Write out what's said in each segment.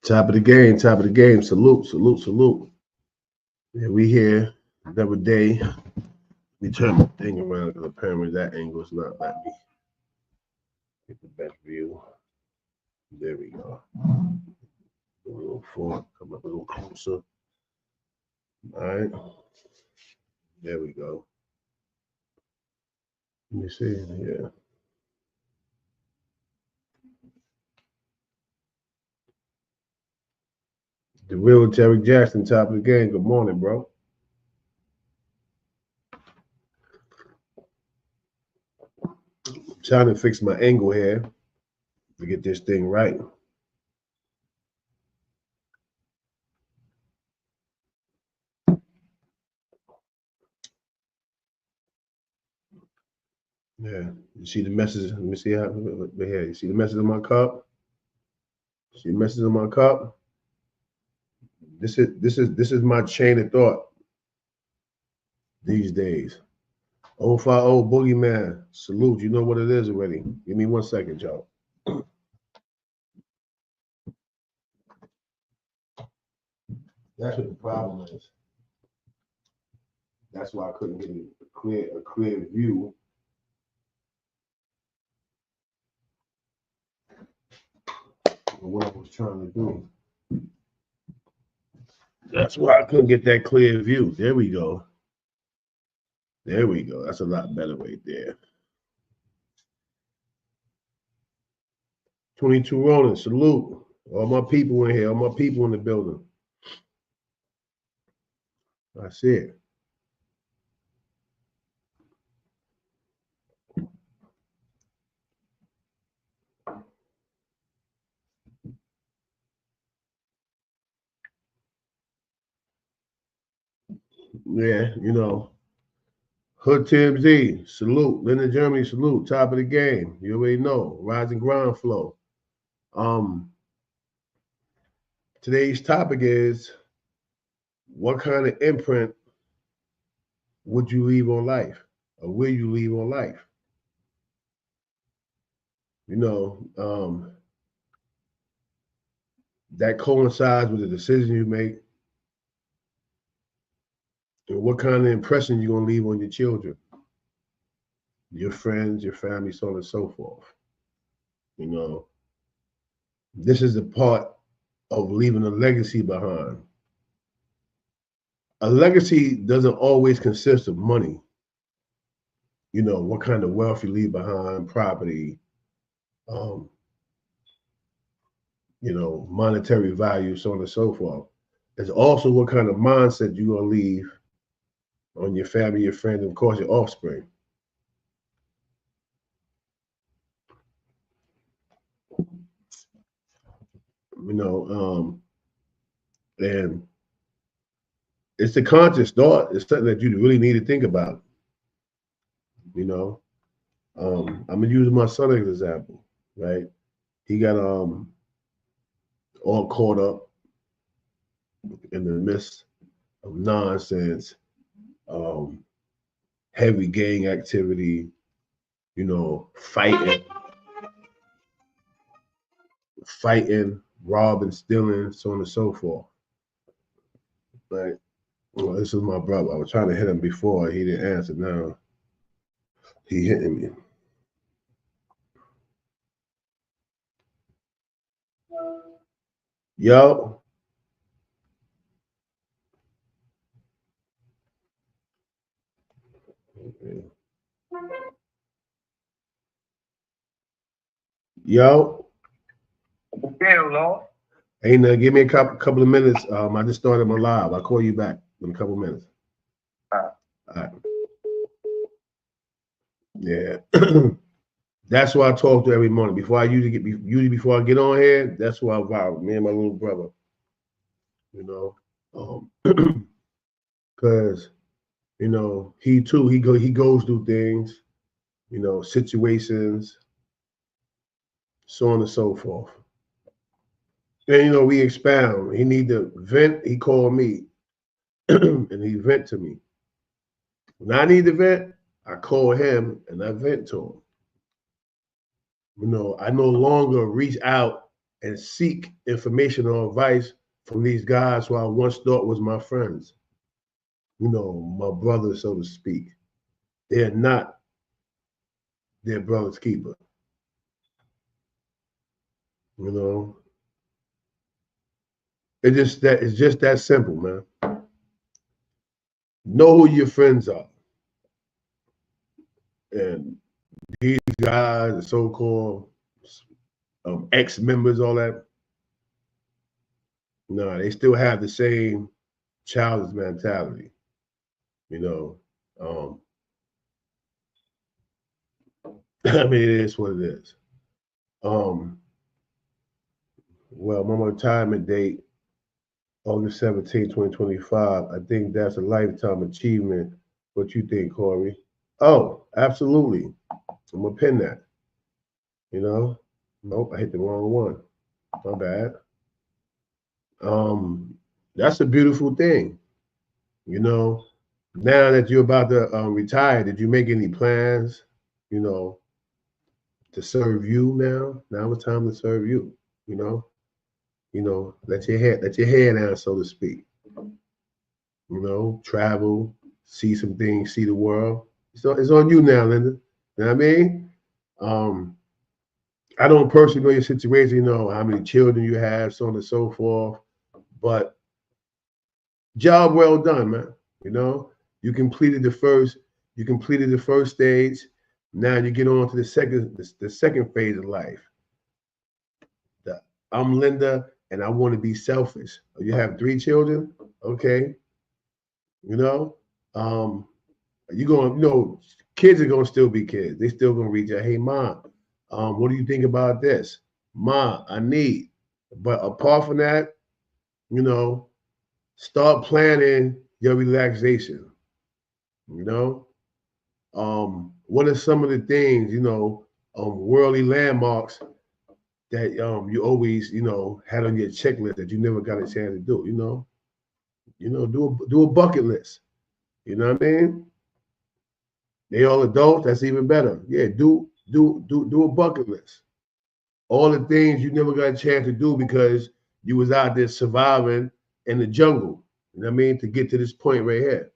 Top of the game, top of the game. Salute, salute, salute. Yeah, we here another day. We turn the thing around because apparently that angle is not letting me get the best view. There we go. A little forward, come up a little closer. All right. There we go. Let me see. Yeah. The real Terry Jackson, top of the game. Good morning, bro. I'm trying to fix my angle here to get this thing right. Yeah, you see the message. Let me see how. Here, you see the message in my cup. See the message in my cup. This is my chain of thought these days. 050 Boogeyman, salute. You know what it is already. Give me 1 second, y'all. That's what the problem is. That's why I couldn't get a clear view. Of what I was trying to do. That's why I couldn't get that clear view. There we go. There we go. That's a lot better right there. 22 rolling, salute. All my people in here, all my people in the building. I see it. Yeah, you know. Hood TMZ, salute. Linda Germany, salute. Top of the game. You already know. Rising ground flow. Today's topic is what kind of imprint would you leave on life? Or will you leave on life? You know, that coincides with the decision you make and what kind of impression you're going to leave on your children, your friends, your family, so on and so forth. You know, this is the part of leaving a legacy behind. A legacy doesn't always consist of money. You know, what kind of wealth you leave behind, property, you know, monetary value, so on and so forth. It's also what kind of mindset you're going to leave on your family, your friends, and of course, your offspring. You know, and it's the conscious thought. It's something that you really need to think about. You know, I'm gonna use my son as an example, right? He got all caught up in the midst of nonsense, heavy gang activity, you know, fighting, robbing, stealing, so on and so forth. Right? Well, this is my brother. I was trying to hit him before. He didn't answer. Now he hitting me. Yo. Okay. Yo. Yeah, Lord. Hey, now give me a couple of minutes. I just started my live. I'll call you back in a couple of minutes. All right. Yeah. That's why I talk to every morning. Before I before I get on here, that's why I vibe. Me and my little brother. You know. Because you know, he too, he goes through things, you know, situations, so on and so forth. And you know, we expound. He need to vent, he called me and he vent to me. When I need to vent, I call him and I vent to him. You know, I no longer reach out and seek information or advice from these guys who I once thought was my friends, my brothers, so to speak. They're not their brother's keeper. You know, it's just that simple, man. Know who your friends are, and these guys, the so-called ex-members, all that. No, they still have the same childish mentality. You know, I mean, it is what it is. Well, my retirement date, August 17, 2025. I think that's a lifetime achievement. What you think, Corey? Oh, absolutely. I'm gonna pin that. Nope, I hit the wrong one. My bad. That's a beautiful thing. Now that you're about to retire, did you make any plans? You know, to serve you now. Now it's time to serve you. You know, let your hair down, so to speak. Travel, see some things, see the world. It's on you now, Linda. You know what I mean? I don't personally know your situation, how many children you have, so on and so forth. But job well done, man. You completed the first stage. Now you get on to the second phase of life. I'm Linda and I want to be selfish. You have 3 children, okay? You're going, kids are gonna still be kids. They still gonna reach out, hey mom, what do you think about this? Ma, I need. But apart from that, start planning your relaxation. What are some of the things, worldly landmarks that you always, had on your checklist that you never got a chance to do, do a bucket list. You know what I mean? They all adults, that's even better. Yeah, do a bucket list. All the things you never got a chance to do because you was out there surviving in the jungle. You know what I mean? To get to this point right here.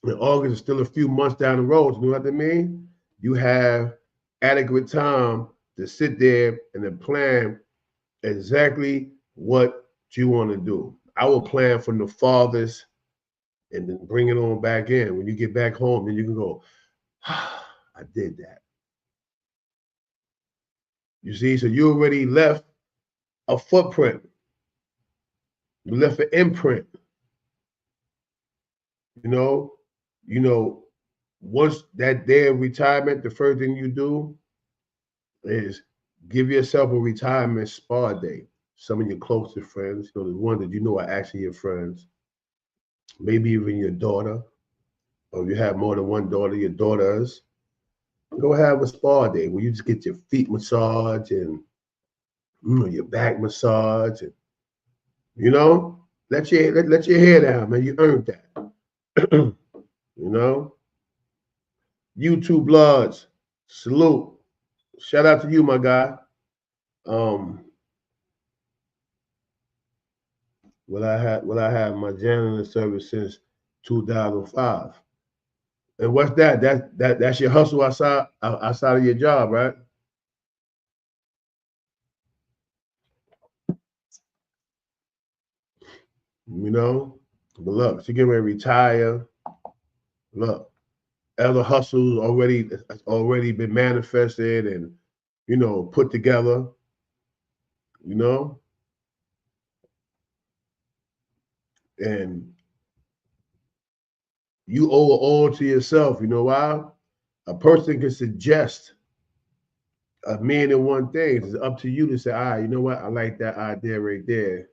And August is still a few months down the road. You know what I mean? You have adequate time to sit there and to plan exactly what you want to do. I will plan from the farthest and then bring it on back in. When you get back home, then you can go, I did that. You see, so you already left a footprint. You left an imprint. You know, once that day of retirement, the first thing you do is give yourself a retirement spa day. Some of your closest friends, the ones that you know are actually your friends, maybe even your daughter, or if you have more than one daughter, your daughters, go have a spa day where you just get your feet massaged and your back massage, and let your hair down, man. You earned that. YouTube Bloods, salute. Shout out to you, my guy. I have my janitor service since 2005. And what's that? That's your hustle outside of your job, right? But look, she getting ready to retire. Look, other hustles already been manifested and put together. And you owe it all to yourself. You know why? A person can suggest a million and one things. It's up to you to say, all right, you know what? I like that idea right there.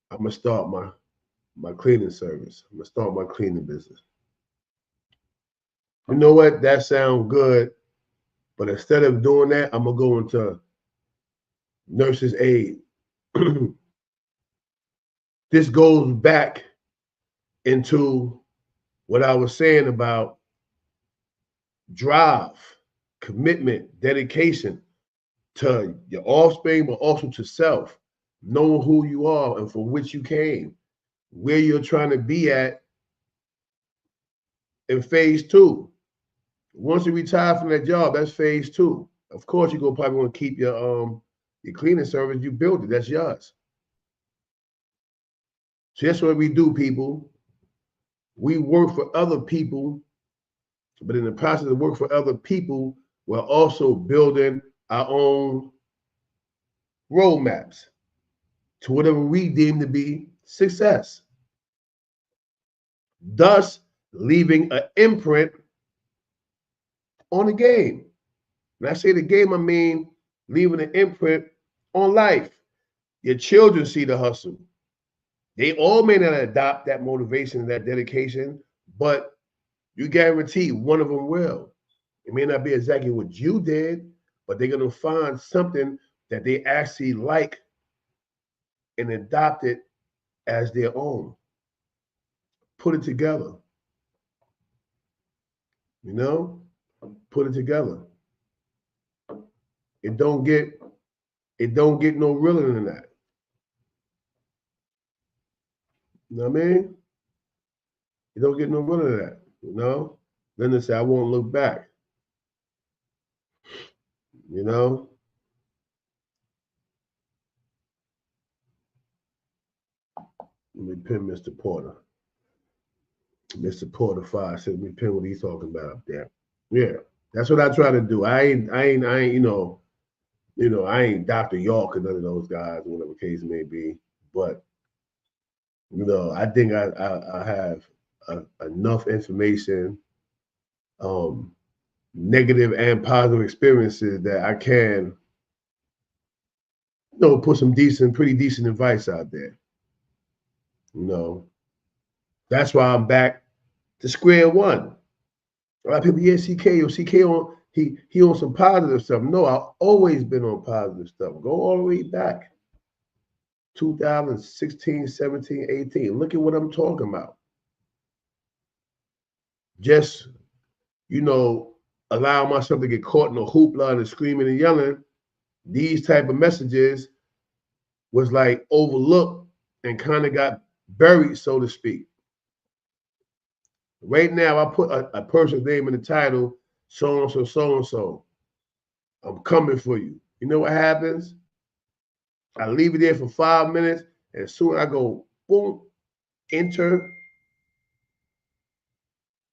I'm gonna start my cleaning service. I'm gonna start my cleaning business. You know what? That sounds good. But instead of doing that, I'm gonna go into nurse's aid. This goes back into what I was saying about drive, commitment, dedication to your offspring, but also to self, knowing who you are and from which you came, where you're trying to be at in phase 2. Once you retire from that job, that's phase 2. Of course, you go probably want to keep your cleaning service. You built it, that's yours. So that's what we do, people. We work for other people, but in the process of work for other people, we're also building our own roadmaps to whatever we deem to be success. Thus, leaving an imprint on the game. When I say the game, I mean leaving an imprint on life. Your children see the hustle. They all may not adopt that motivation and that dedication, but you guarantee one of them will. It may not be exactly what you did, but they're going to find something that they actually like and adopt it as their own. Put it together. You know, put it together. It don't get no realer than that. You know what I mean? It don't get no realer than that. You know? Then they say, I won't look back. You know? Let me pin Mr. Porter. Mr. Porter 5 said, let me pin what he's talking about up there. Yeah, that's what I try to do. I ain't, I ain't Dr. York or none of those guys, whatever case it may be. But I think I have enough information, negative and positive experiences that I can, put some pretty decent advice out there. That's why I'm back to square one. A lot of people, yeah, CK on he on some positive stuff. No, I've always been on positive stuff. Go all the way back. 2016, 17, 18. Look at what I'm talking about. Just, allow myself to get caught in the hoopla and the screaming and yelling. These type of messages was like overlooked and kind of got buried, so to speak. Right now, I put a person's name in the title, so-and-so, so-and-so. I'm coming for you. You know what happens? I leave it there for 5 minutes, and as soon as I go, boom, enter,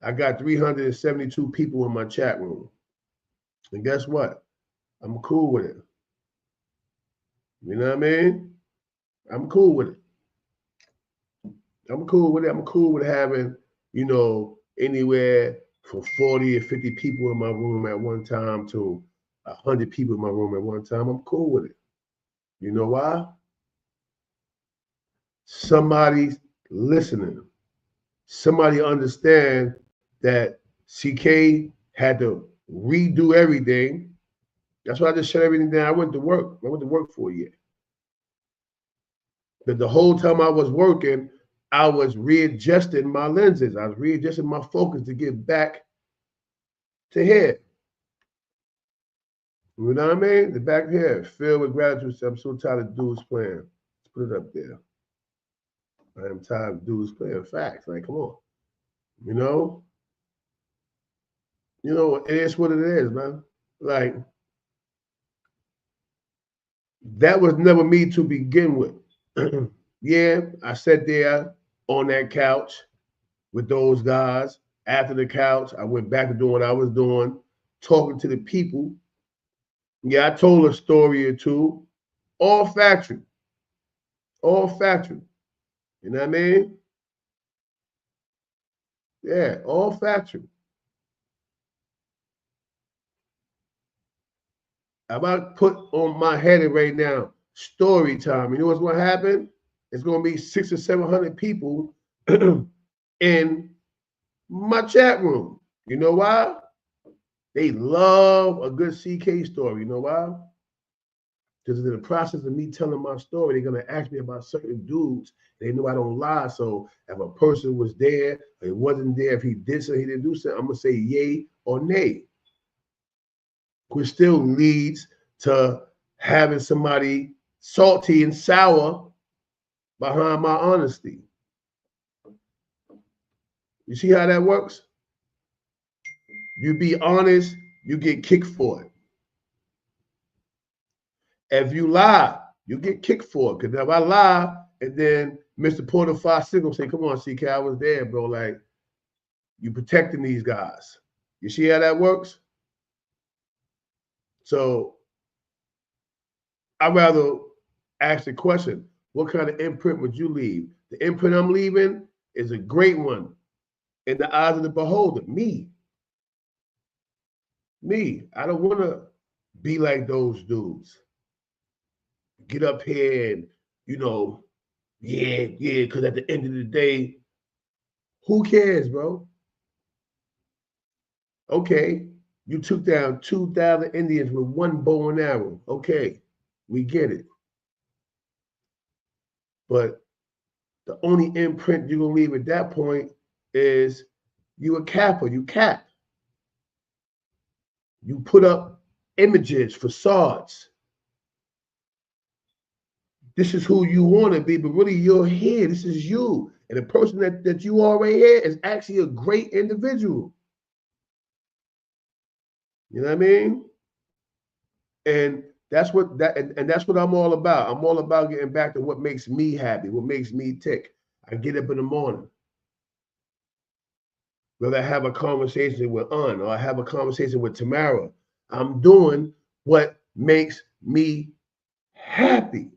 I got 372 people in my chat room. And guess what? I'm cool with it. You know what I mean? I'm cool with it. I'm cool with it. I'm cool with having, anywhere from 40 or 50 people in my room at one time to 100 people in my room at one time. I'm cool with it. You know why? Somebody's listening. Somebody understand that CK had to redo everything. That's why I just shut everything down. I went to work. I went to work for a year. But the whole time I was working, I was readjusting my lenses. I was readjusting my focus to get back to here. You know what I mean? The back here, filled with gratitude. I'm so tired of dudes playing. Let's put it up there. I am tired of dudes playing facts. Like, come on. It is what it is, man. Like, that was never me to begin with. Yeah, I sat there on that couch with those guys. After the couch, I went back to doing what I was doing, talking to the people. Yeah, I told a story or two, all factual. All factual. You know what I mean? Yeah, all factual. I'm about to put on my head right now, story time. You know what's going to happen? It's going to be 600 or 700 people in my chat room. You know why? They love a good CK story. You know why? Because in the process of me telling my story, they're gonna ask me about certain dudes. They know I don't lie. So if a person was there, or he wasn't there, if he did something, he didn't do something, I'm gonna say yay or nay. Which still leads to having somebody salty and sour behind my honesty. You see how that works? You be honest, you get kicked for it. If you lie, you get kicked for it. Because if I lie, and then Mr. Porter 5 will say, come on, CK, I was there, bro. Like, you protecting these guys. You see how that works? So I'd rather ask the question, what kind of imprint would you leave? The imprint I'm leaving is a great one in the eyes of the beholder. Me. I don't want to be like those dudes. Get up here and, yeah, because at the end of the day, who cares, bro? Okay, you took down 2,000 Indians with one bow and arrow. Okay, we get it. But the only imprint you're going to leave at that point is you a capper, you cap. You put up images, facades. This is who you want to be, but really you're here. This is you. And the person that you are right here is actually a great individual. You know what I mean? And that's what I'm all about. I'm all about getting back to what makes me happy, what makes me tick. I get up in the morning. Whether I have a conversation with An or I have a conversation with Tamara, I'm doing what makes me happy.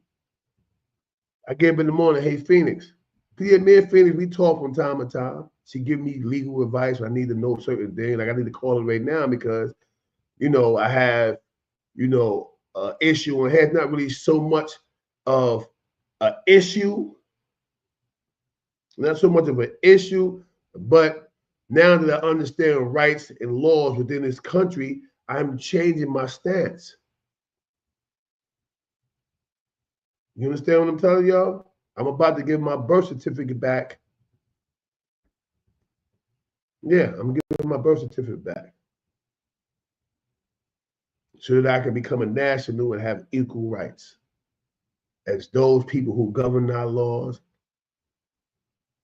I get up in the morning, hey Phoenix. Me and Phoenix, we talk from time to time. She give me legal advice. I need to know certain things. Like I need to call her right now because, I have, issue and has not really so much of an issue, not so much of an issue, but now that I understand rights and laws within this country, I'm changing my stance. You understand what I'm telling y'all? I'm about to give my birth certificate back. Yeah, I'm giving my birth certificate back so that I can become a national and have equal rights as those people who govern our laws.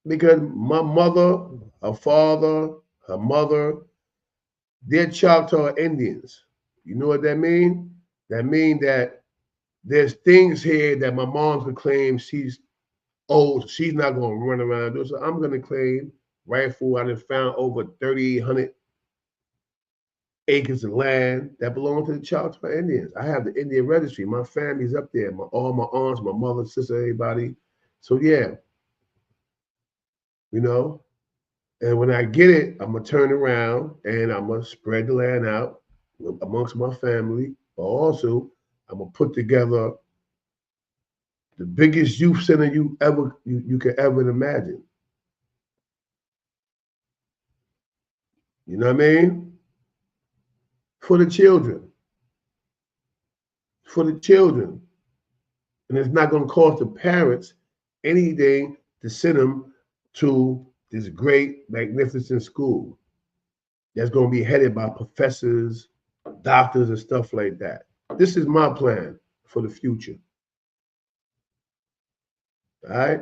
Because my mother, her father, her mother, they're Choctaw Indians. You know what that means? That means that there's things here that my mom could claim she's old, she's not going to run around and do. So I'm going to claim rightful. I just found over 3,800 acres of land that belong to the Choctaw Indians. I have the Indian registry. My family's up there. All my aunts, my mother, sister, everybody. So yeah, and when I get it, I'm gonna turn around and I'm gonna spread the land out amongst my family. But also, I'm gonna put together the biggest youth center you could ever imagine. You know what I mean? For the children. For the children. And it's not going to cost the parents anything to send them to this great, magnificent school that's going to be headed by professors, doctors, and stuff like that. This is my plan for the future. All right?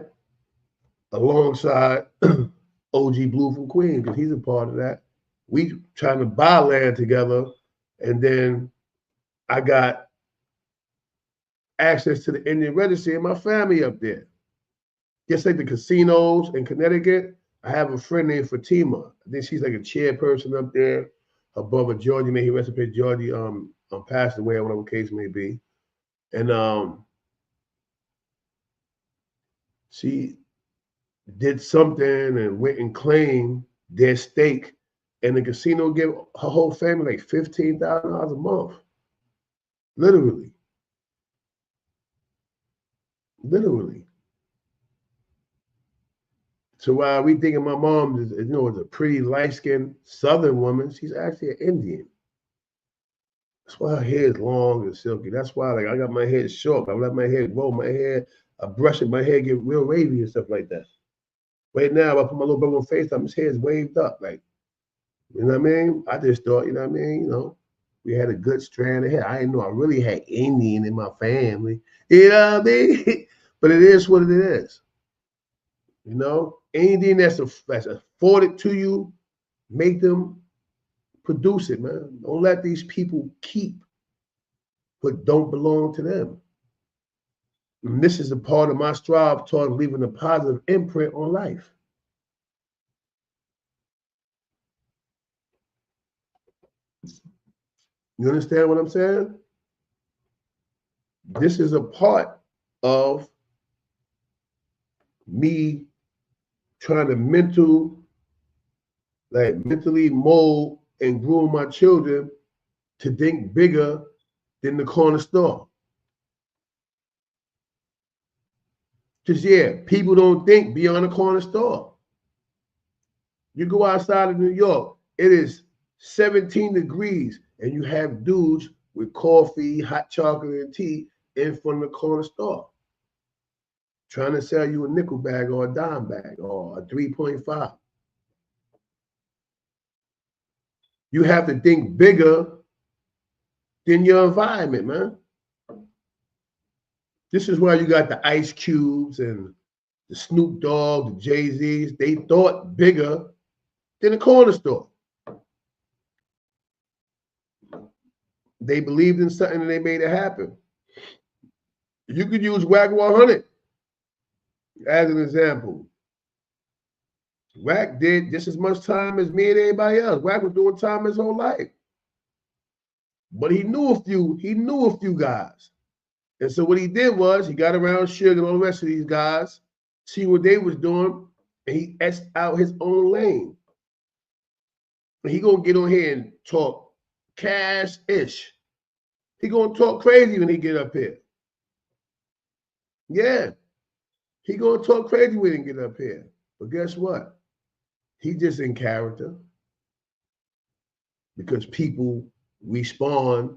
Alongside OG Blue from Queens, because he's a part of that. We trying to buy land together, and then I got access to the Indian registry and my family up there. Just like the casinos in Connecticut, I have a friend named Fatima. I think she's like a chairperson up there. Her brother Georgie, may he rest in peace, Georgie passed away, whatever case may be. And she did something and went and claimed their stake, and the casino gave her whole family like $15,000 a month. Literally. So while we thinking my mom is a pretty light-skinned Southern woman, she's actually an Indian. That's why her hair is long and silky. That's why, like, I got my hair short. I let my hair grow. My hair, I brush it. My hair get real wavy and stuff like that. Right now, I put my little brother on FaceTime. His hair is waved up, like, you know what I mean? I just thought, you know what I mean? You know, we had a good strand of hair. I didn't know I really had Indian in my family. You know what I mean? But it is what it is. You know, anything that's afforded to you, make them produce it, man. Don't let these people keep what don't belong to them. And this is a part of my strive towards leaving a positive imprint on life. You understand what I'm saying? This is a part of me trying to mentally mold and groom my children to think bigger than the corner store. Because, yeah, people don't think beyond the corner store. You go outside of New York, it is 17 degrees, and you have dudes with coffee, hot chocolate, and tea in front of the corner store trying to sell you a nickel bag or a dime bag or a 3.5. You have to think bigger than your environment, man. This is why you got the Ice Cubes and the Snoop Dogg, the Jay-Z's. They thought bigger than the corner store. They believed in something and they made it happen. You could use WAC 100 as an example. WAC did just as much time as me and anybody else. WAC was doing time his whole life. But he knew a few guys. And so what he did was he got around Suge and all the rest of these guys, see what they was doing, and he etched out his own lane. And he gonna get on here and talk cash-ish. He gonna talk crazy when he get up here. Yeah. He gonna talk crazy when he get up here. But guess what? He just in character. Because people respond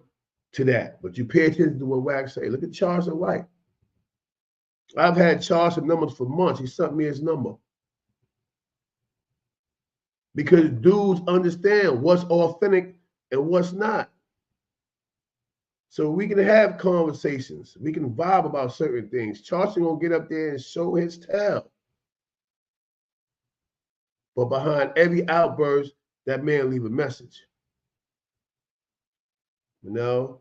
to that. But you pay attention to what Wax say. Look at Charleston White. I've had Charleston numbers for months. He sent me his number. Because dudes understand what's authentic and what's not. So we can have conversations. We can vibe about certain things. Charleston gonna get up there and show his tail. But behind every outburst, that man leave a message. You know?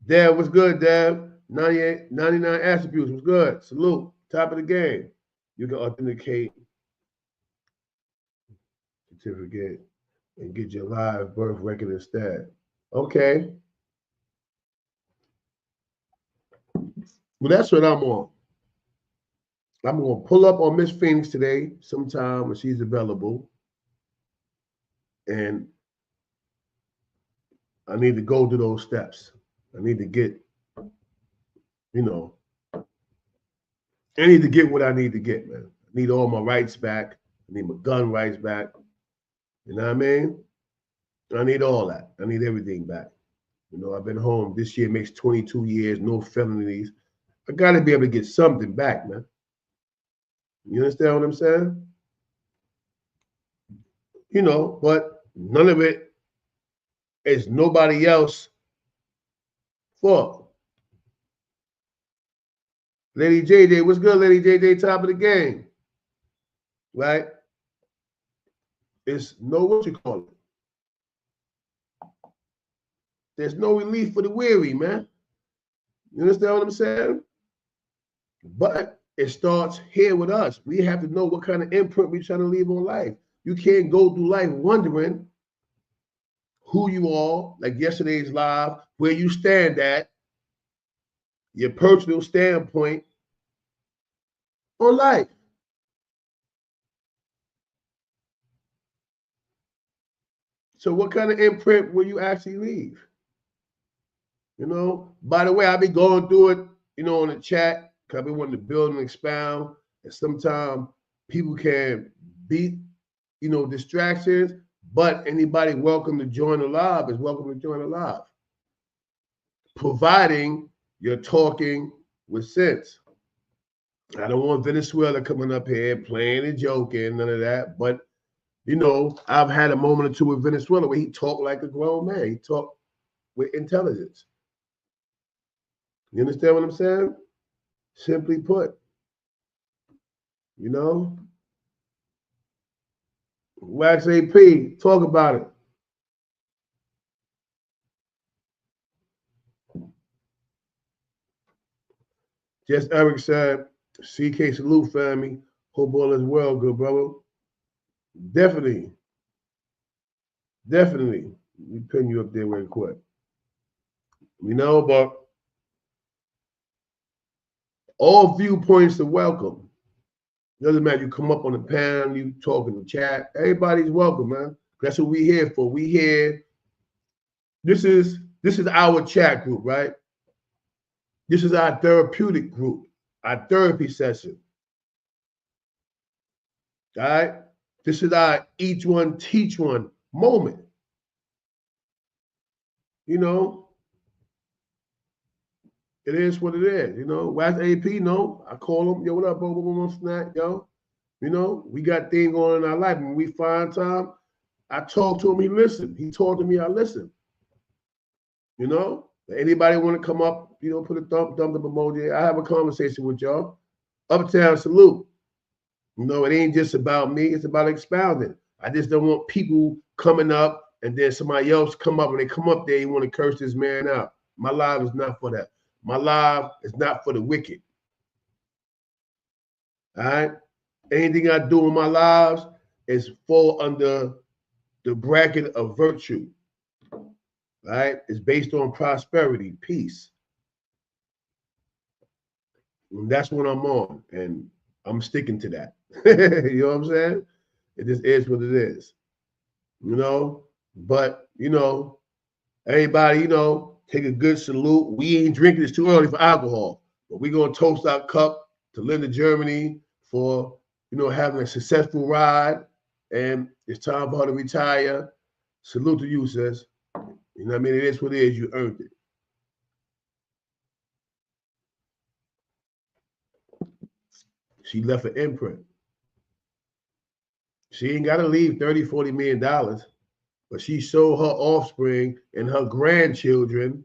Dev, what's good, Dev? 99 attributes, what's good? Salute. Top of the game. You can authenticate certificate and get your live birth record instead. Okay. Well, that's what I'm on. I'm going to pull up on Miss Phoenix today sometime when she's available. And I need to go through those steps. I need to get, you know, I need to get what I need to get, man. I need all my rights back. I need my gun rights back. You know what I mean? I need all that. I need everything back. You know, I've been home. This year makes 22 years, no felonies. I got to be able to get something back, man. You understand what I'm saying? You know, but none of it is nobody else's fault. Lady JJ, what's good, Lady JJ? Top of the game, right? It's no, what you call it? There's no relief for the weary, man. You understand what I'm saying? But it starts here with us. We have to know what kind of imprint we're trying to leave on life. You can't go through life wondering who you are, like yesterday's live, where you stand at, your personal standpoint on life. So what kind of imprint will you actually leave? You know, by the way, I'll be going through it, you know, on the chat, because I've been wanting to build and expound. And sometimes people can be, you know, distractions, but anybody welcome to join the live is welcome to join the live. providing you're talking with sense. I don't want Venezuela coming up here playing and joking, none of that. But, you know, I've had a moment or two with Venezuela where he talked like a grown man. He talked with intelligence. You understand what I'm saying? Simply put, you know? Wax AP, talk about it. Just Eric said, CK salute family. Hope all is well, good brother. Definitely. Definitely. We pin you up there real quick. You know, but all viewpoints are welcome. Doesn't matter. You come up on the panel, you talk in the chat. Everybody's welcome, man. That's what we here for. We here. This is our chat group, right? This is our therapeutic group, our therapy session. All right? This is our each one teach one moment. You know, it is what it is. You know, Wax AP, no, I call him, yo, what up, bro? What snack, yo? You know, we got things going in our life. When we find time, I talk to him, he listened. He talked to me, I listened. You know, anybody want to come up, you know, put a thumb up emoji. I have a conversation with y'all. Uptown salute. You know, it ain't just about me, it's about expounding. I just don't want people coming up and then somebody else come up and they come up there, you want to curse this man out. My life is not for that. My life is not for the wicked. All right? Anything I do in my lives is fall under the bracket of virtue. Right? It's based on prosperity, peace. And that's what I'm on. And I'm sticking to that. You know what I'm saying? It just is what it is. You know? But, you know, everybody, you know, take a good salute. We ain't drinking, it's too early for alcohol. But we're gonna toast our cup to Linda Germany for, you know, having a successful ride. And it's time for her to retire. Salute to you, sis. You know what I mean? It is what it is. You earned it. She left an imprint. She ain't got to leave $30, $40 million, but she showed her offspring and her grandchildren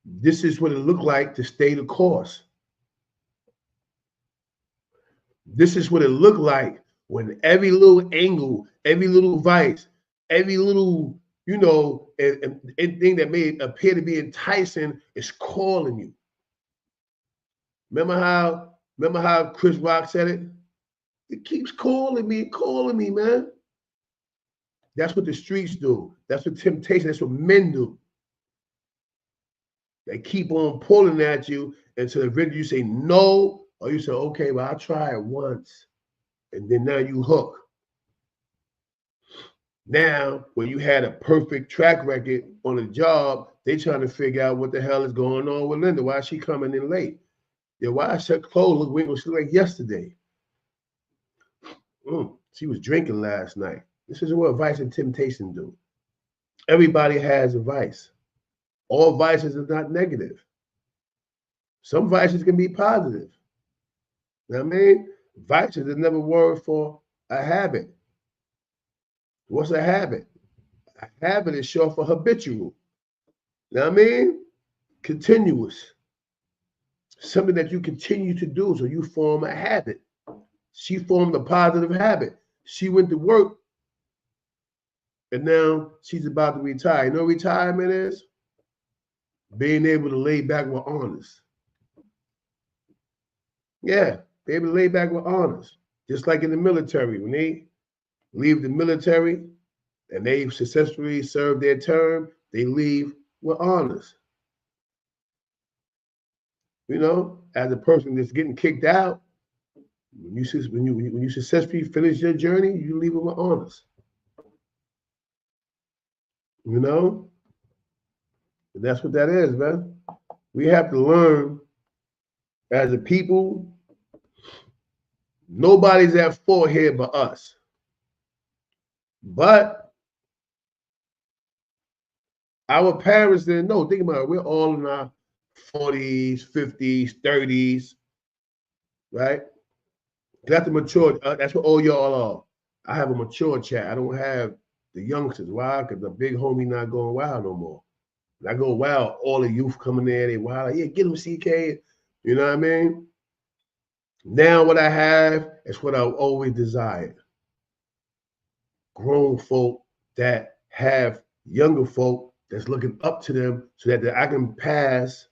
this is what it looked like to stay the course. This is what it looked like when every little angle, every little vice, every little, you know, and thing that may appear to be enticing is calling you. Remember how Chris Rock said it? It keeps calling me, man. That's what the streets do. That's what temptation, that's what men do. They keep on pulling at you until eventually you say no, or you say, okay, well, I'll try it once. And then now you hook. Now, when you had a perfect track record on a job, they trying to figure out what the hell is going on with Linda. Why is she coming in late? Yeah, why is her clothes look like yesterday? She was drinking last night. This is what vice and temptation do. Everybody has a vice. All vices are not negative. Some vices can be positive. You know what I mean? Vices is another word for a habit. What's a habit? A habit is short for habitual. You know what I mean? Continuous. Something that you continue to do, so you form a habit. She formed a positive habit. She went to work, and now she's about to retire. You know what retirement is? Being able to lay back with honors. Yeah, be able to lay back with honors. Just like in the military, when they leave the military and they successfully serve their term, they leave with honors. You know, as a person that's getting kicked out, when you successfully finish your journey, you leave it with honors. You know, and that's what that is, man. We have to learn as a people. Nobody's at fault here but us. But Our parents didn't know. Think about it. We're all in our 40s, 50s, 30s, right? That's the mature. That's what all y'all are. I have a mature chat. I don't have the youngsters. Why? Because the big homie not going wild no more. When I go wild, all the youth coming there, they wild. Yeah, get him CK. You know what I mean? Now what I have is what I've always desired. Grown folk that have younger folk that's looking up to them so that I can pass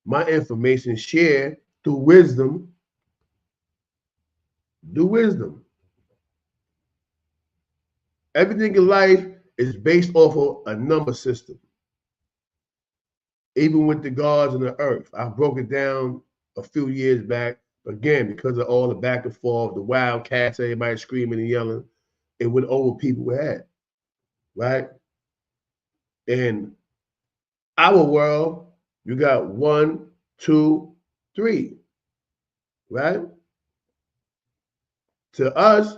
my information, share through wisdom, do wisdom. Everything in life is based off of a number system. Even with the gods and the earth. I broke it down a few years back. Again, because of all the back and forth, the wild cats, everybody screaming and yelling, it went over people's head, right? In our world, you got 1, 2, 3, right? To us,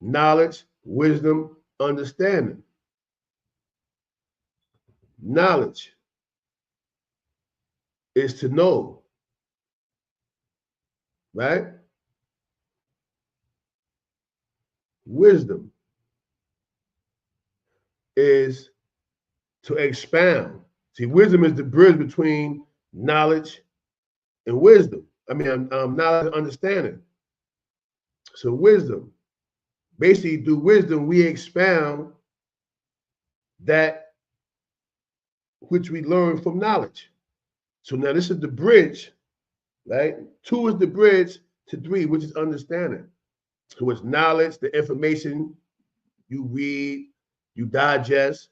knowledge, wisdom, understanding. Knowledge is to know, right? Wisdom is to expound. See, wisdom is the bridge between knowledge and wisdom. I mean, knowledge and understanding. So wisdom, basically through wisdom, we expound that which we learn from knowledge. So now this is the bridge, right? 2 is the bridge to 3, which is understanding. So it's knowledge, the information you read, you digest.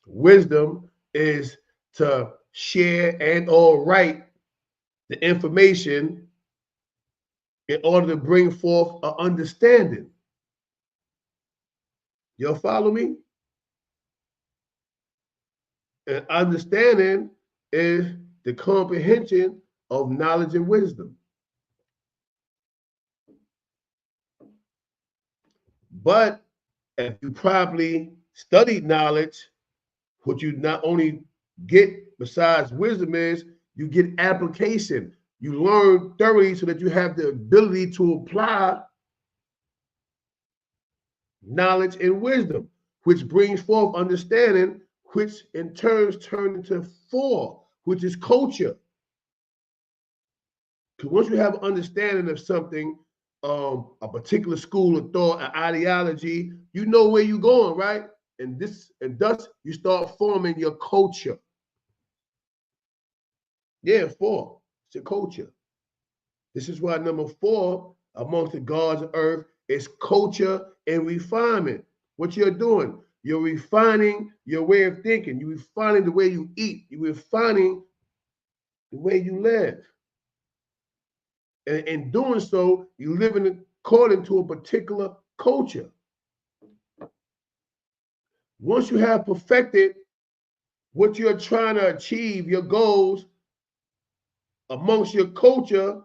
Wisdom is to share and or write the information in order to bring forth an understanding. Y'all follow me? And understanding is the comprehension of knowledge and wisdom. But if you properly studied knowledge, what you not only get besides wisdom is you get application. You learn thoroughly so that you have the ability to apply knowledge and wisdom, which brings forth understanding, which in turn turns into 4, which is culture. Because once you have understanding of something, a particular school of thought, an ideology, you know where you're going, right? And thus you start forming your culture. Yeah, 4. It's your culture. This is why number 4 amongst the gods of earth is culture and refinement. What you're doing, you're refining your way of thinking. You're refining the way you eat. You're refining the way you live. And in doing so, you live according to a particular culture. Once you have perfected what you're trying to achieve, your goals amongst your culture,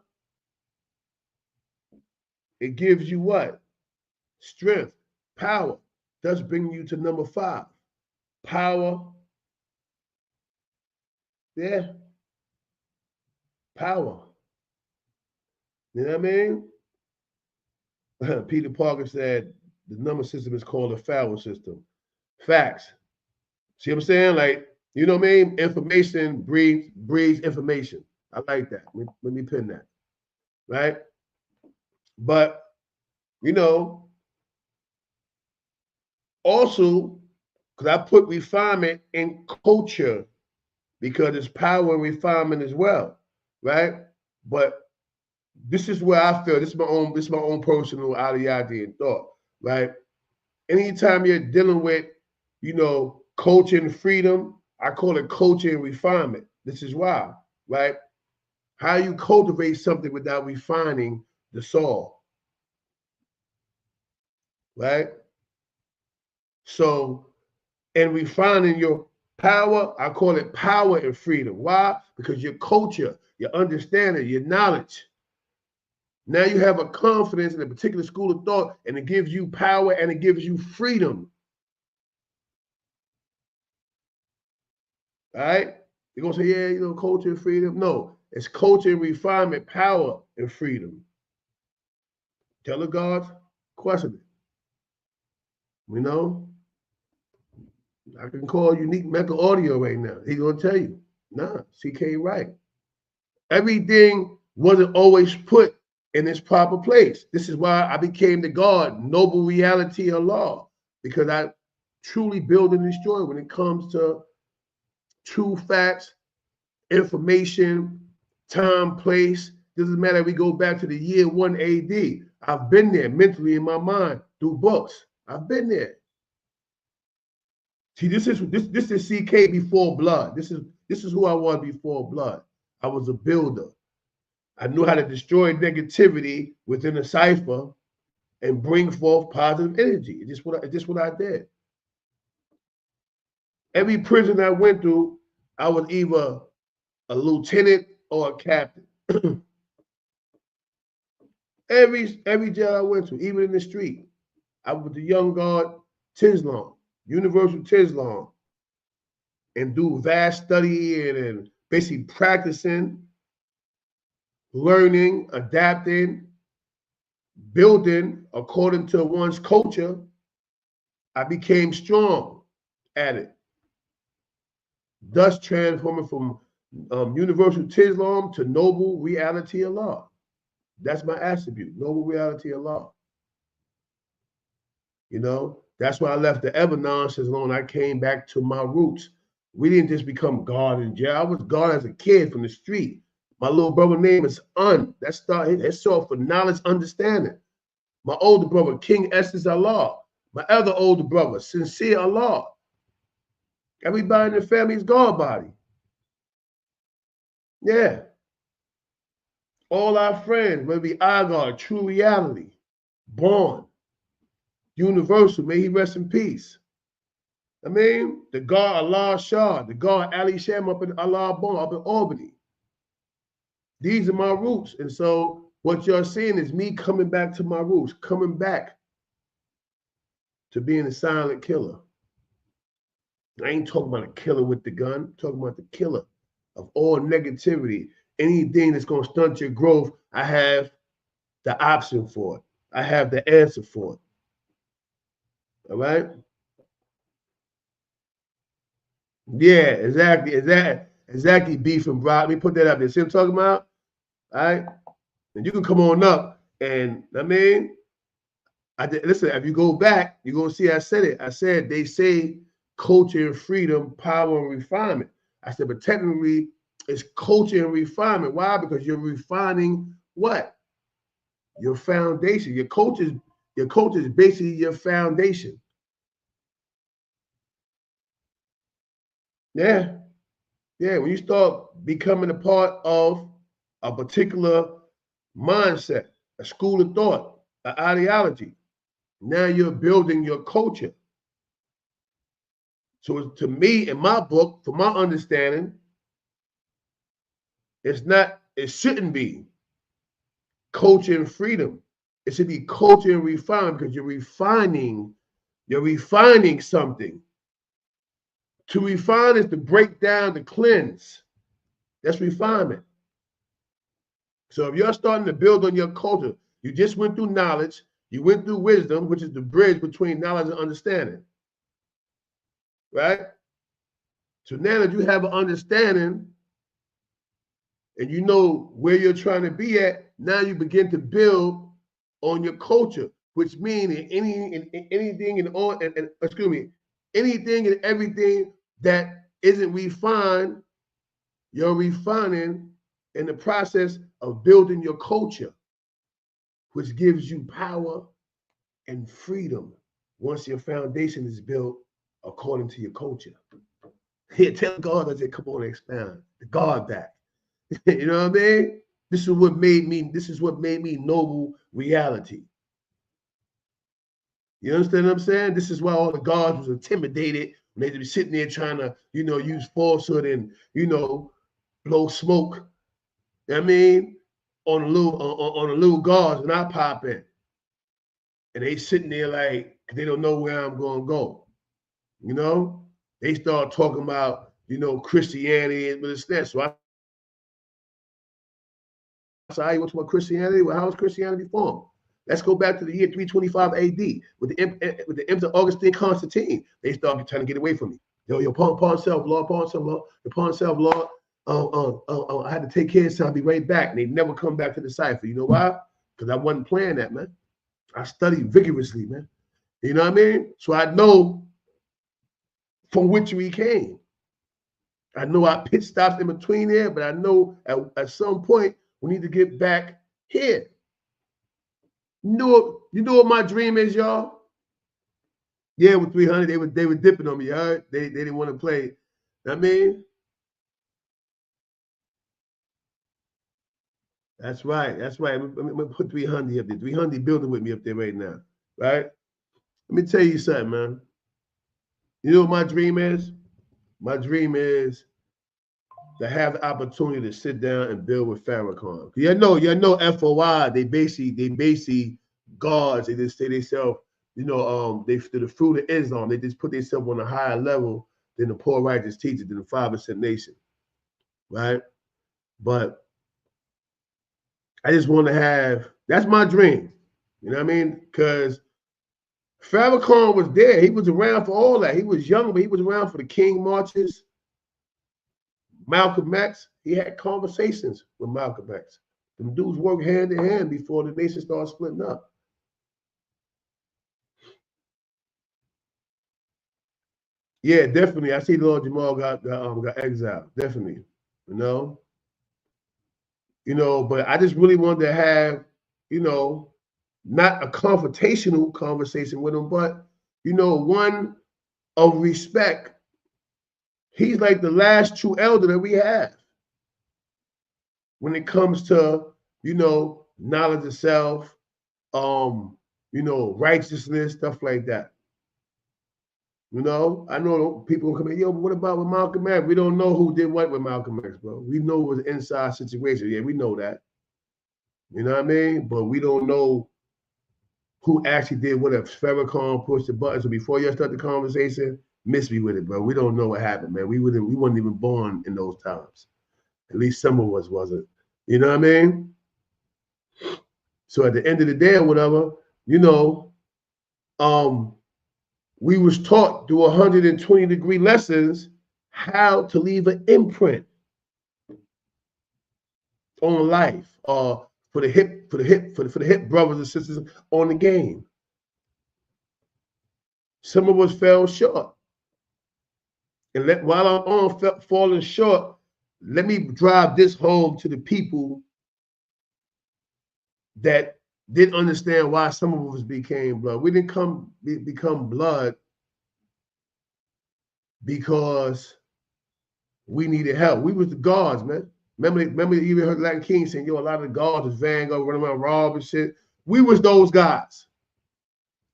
it gives you what? Strength, power. Thus bringing you to number 5. Power. Yeah. Power. You know what I mean? Peter Parker said the number system is called a foul system. Facts. See what I'm saying? Like, you know what I mean? Information breeds information. I like that. Let me pin that. Right? But, you know, also, because I put refinement in culture because it's power and refinement as well. Right? But this is where I feel this is my own personal ideology and thought, right? Anytime you're dealing with, you know, culture and freedom, I call it culture and refinement. This is why, right? How you cultivate something without refining the soil, right? So, and refining your power, I call it power and freedom. Why? Because your culture, your understanding, your knowledge. Now you have a confidence in a particular school of thought, and it gives you power and it gives you freedom. All right? You're going to say, yeah, culture and freedom. No, it's culture and refinement, power and freedom. Tell the gods, question it. I can call Unique Mecca Audio right now. He's going to tell you, nah, CK right. Everything wasn't always put in its proper place. This is why I became the God, noble reality of law, because I truly build and destroy when it comes to true facts, information, time, place. Doesn't matter if we go back to the year 1 AD. I've been there mentally in my mind through books. I've been there. See, this is CK before blood. This is who I was before blood. I was a builder. I knew how to destroy negativity within a cipher and bring forth positive energy. It's just what I did. Every prison I went through, I was either a lieutenant or a captain. every jail I went to, even in the street, I was the young guard Tislam, Universal Tislam, and do vast studying and basically practicing, learning, adapting, building according to one's culture. I became strong at it, thus transforming from universal Tislam to noble reality of law. That's my attribute, noble reality of law. That's why I left the ever nonsense alone. I came back to my roots. We didn't just become God in jail. I was God as a kid from the street. My little brother name is That's short for knowledge, understanding. My older brother, King Essence Allah. My other older brother, Sincere Allah. Everybody in the family is God body. Yeah. All our friends, whether it be Agar, True Reality, Born, Universal, may he rest in peace. I mean, the God Allah Shah, the God Ali Sham up in Allah Born, up in Albany. These are my roots. And so what you're seeing is me coming back to my roots, coming back to being a silent killer. I ain't talking about a killer with the gun. I'm talking about the killer of all negativity. Anything that's going to stunt your growth, I have the option for it. I have the answer for it. All right? Yeah, exactly. Beef and Brock. Let me put that up there. See what I'm talking about? All right? And you can come on up. And listen, if you go back, you're going to see I said it. I said they say culture and freedom, power and refinement. I said, but technically, it's culture and refinement. Why? Because you're refining what? Your foundation. Your culture is basically your foundation. Yeah. Yeah. When you start becoming a part of a particular mindset, a school of thought, an ideology, now you're building your culture. So to me, in my book, from my understanding, it shouldn't be culture and freedom. It should be culture and refinement, because you're refining something. To refine is to break down, to cleanse. That's refinement. So if you're starting to build on your culture, you just went through knowledge, you went through wisdom, which is the bridge between knowledge and understanding. Right? So now that you have an understanding and you know where you're trying to be at, now you begin to build on your culture, which means anything and everything that isn't refined, you're refining in the process of building your culture, which gives you power and freedom once your foundation is built according to your culture. Here, tell God, I said, come on, expound the God back. You know what I mean? This is what made me noble reality. You understand what I'm saying? This is why all the gods was intimidated when they were sitting there trying to, use falsehood and, blow smoke. You know what I mean? On a little guards when I pop in. And they sitting there like they don't know where I'm gonna go. They start talking about Christianity, but it's that. So how you want to talk about Christianity? Well, how was Christianity formed? Let's go back to the year 325 AD with the Emperor Augustine Constantine. They started trying to get away from me. Pawn self-law, the pawn self-law. I had to take care of something. I'll be right back. And they never come back to the cipher. You know why? Because I wasn't playing that, man. I studied vigorously, man. You know what I mean? So I know from which we came. I know our pit stops in between there, but I know at some point we need to get back here. You know what my dream is, y'all? Yeah, with 300, they were dipping on me. Right? They didn't want to play. I mean, that's right. That's right. I'm gonna put 300 up there. 300 building with me up there right now. Right? Let me tell you something, man. You know what my dream is? My dream is to have the opportunity to sit down and build with Farrakhan. You know, FOI, they basically gods. They just say themselves, they to the fruit of Islam. They just put themselves on a higher level than the poor righteous teachers, than the 5% nation, right? But I just want to have, that's my dream. You know what I mean? Because Farrakhan was there. He was around for all that. He was young, but he was around for the King marches. Malcolm X, he had conversations with Malcolm X. Them dudes worked hand in hand before the nation started splitting up. Yeah, definitely. I see Lord Jamal got exiled. Definitely, you know. But I just really wanted to have, not a confrontational conversation with him, but one of respect. He's like the last true elder that we have when it comes to, knowledge of self, righteousness, stuff like that. I know people come in, but what about with Malcolm X? We don't know who did what with Malcolm X, bro. We know it was an inside situation. Yeah, we know that. You know what I mean? But we don't know who actually did what. If Farrakhan pushed the button. So before you start the conversation, miss me with it, bro. We don't know what happened, man. We weren't even born in those times. At least some of us wasn't. You know what I mean? So at the end of the day or whatever, we was taught through 120-degree lessons how to leave an imprint on life, for the hip brothers and sisters on the game. Some of us fell short. And while I'm on falling short, let me drive this home to the people that didn't understand why some of us became blood. We didn't become blood because we needed help. We was the guards, man. Remember you even heard Latin King saying, a lot of the guards was Vanguard running around robbing shit. We was those guys,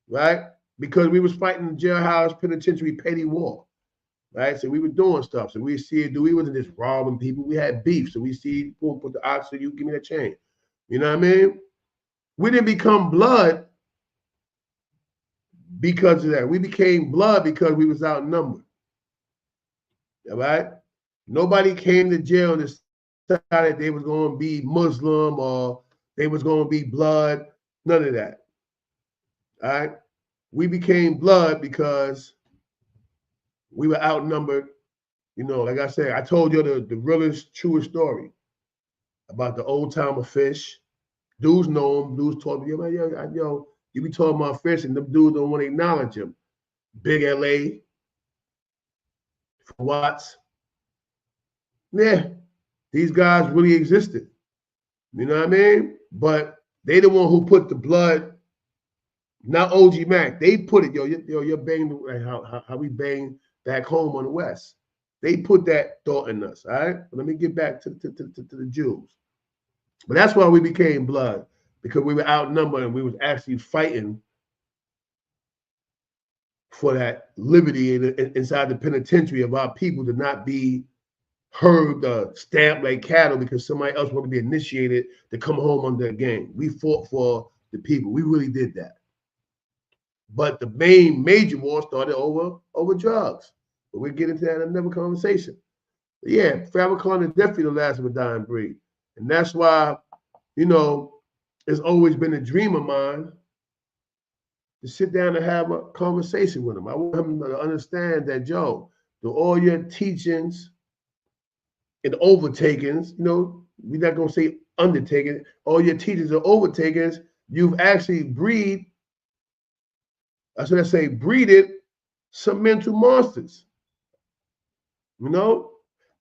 right? Because we was fighting the jailhouse, penitentiary, petty war, right? So we were doing stuff. So we see it. We wasn't just robbing people. We had beef. So we see, boom, put the ox, so you give me that chain. You know what I mean? We didn't become blood because of that. We became blood because we was outnumbered. All right? Nobody came to jail and decided they was going to be Muslim or they was going to be blood. None of that. All right? We became blood because we were outnumbered. Like I said, I told you the realest, truest story about the old timer fish. Dudes know him. Dudes told me, you be talking about fish, and them dudes don't want to acknowledge him. Big LA, Watts. Yeah, these guys really existed. You know what I mean? But they the one who put the blood, not OG Mac. They put it, you're banging how we bang back home on the West. They put that thought in us, all right? But let me get back to the Jews. But that's why we became blood, because we were outnumbered and we was actually fighting for that liberty inside the penitentiary of our people to not be herded, stamped like cattle because somebody else wanted to be initiated to come home under a gang. We fought for the people. We really did that. But the major war started over drugs. But we'll get into that in another conversation. Yeah, Farrakhan is definitely the last of a dying breed. And that's why, you know, it's always been a dream of mine to sit down and have a conversation with him. I want him to understand that, Joe, through all your teachings and overtakings, you know, we're not going to say undertaking, all your teachings and overtakings, you've actually breeded some mental monsters. You know,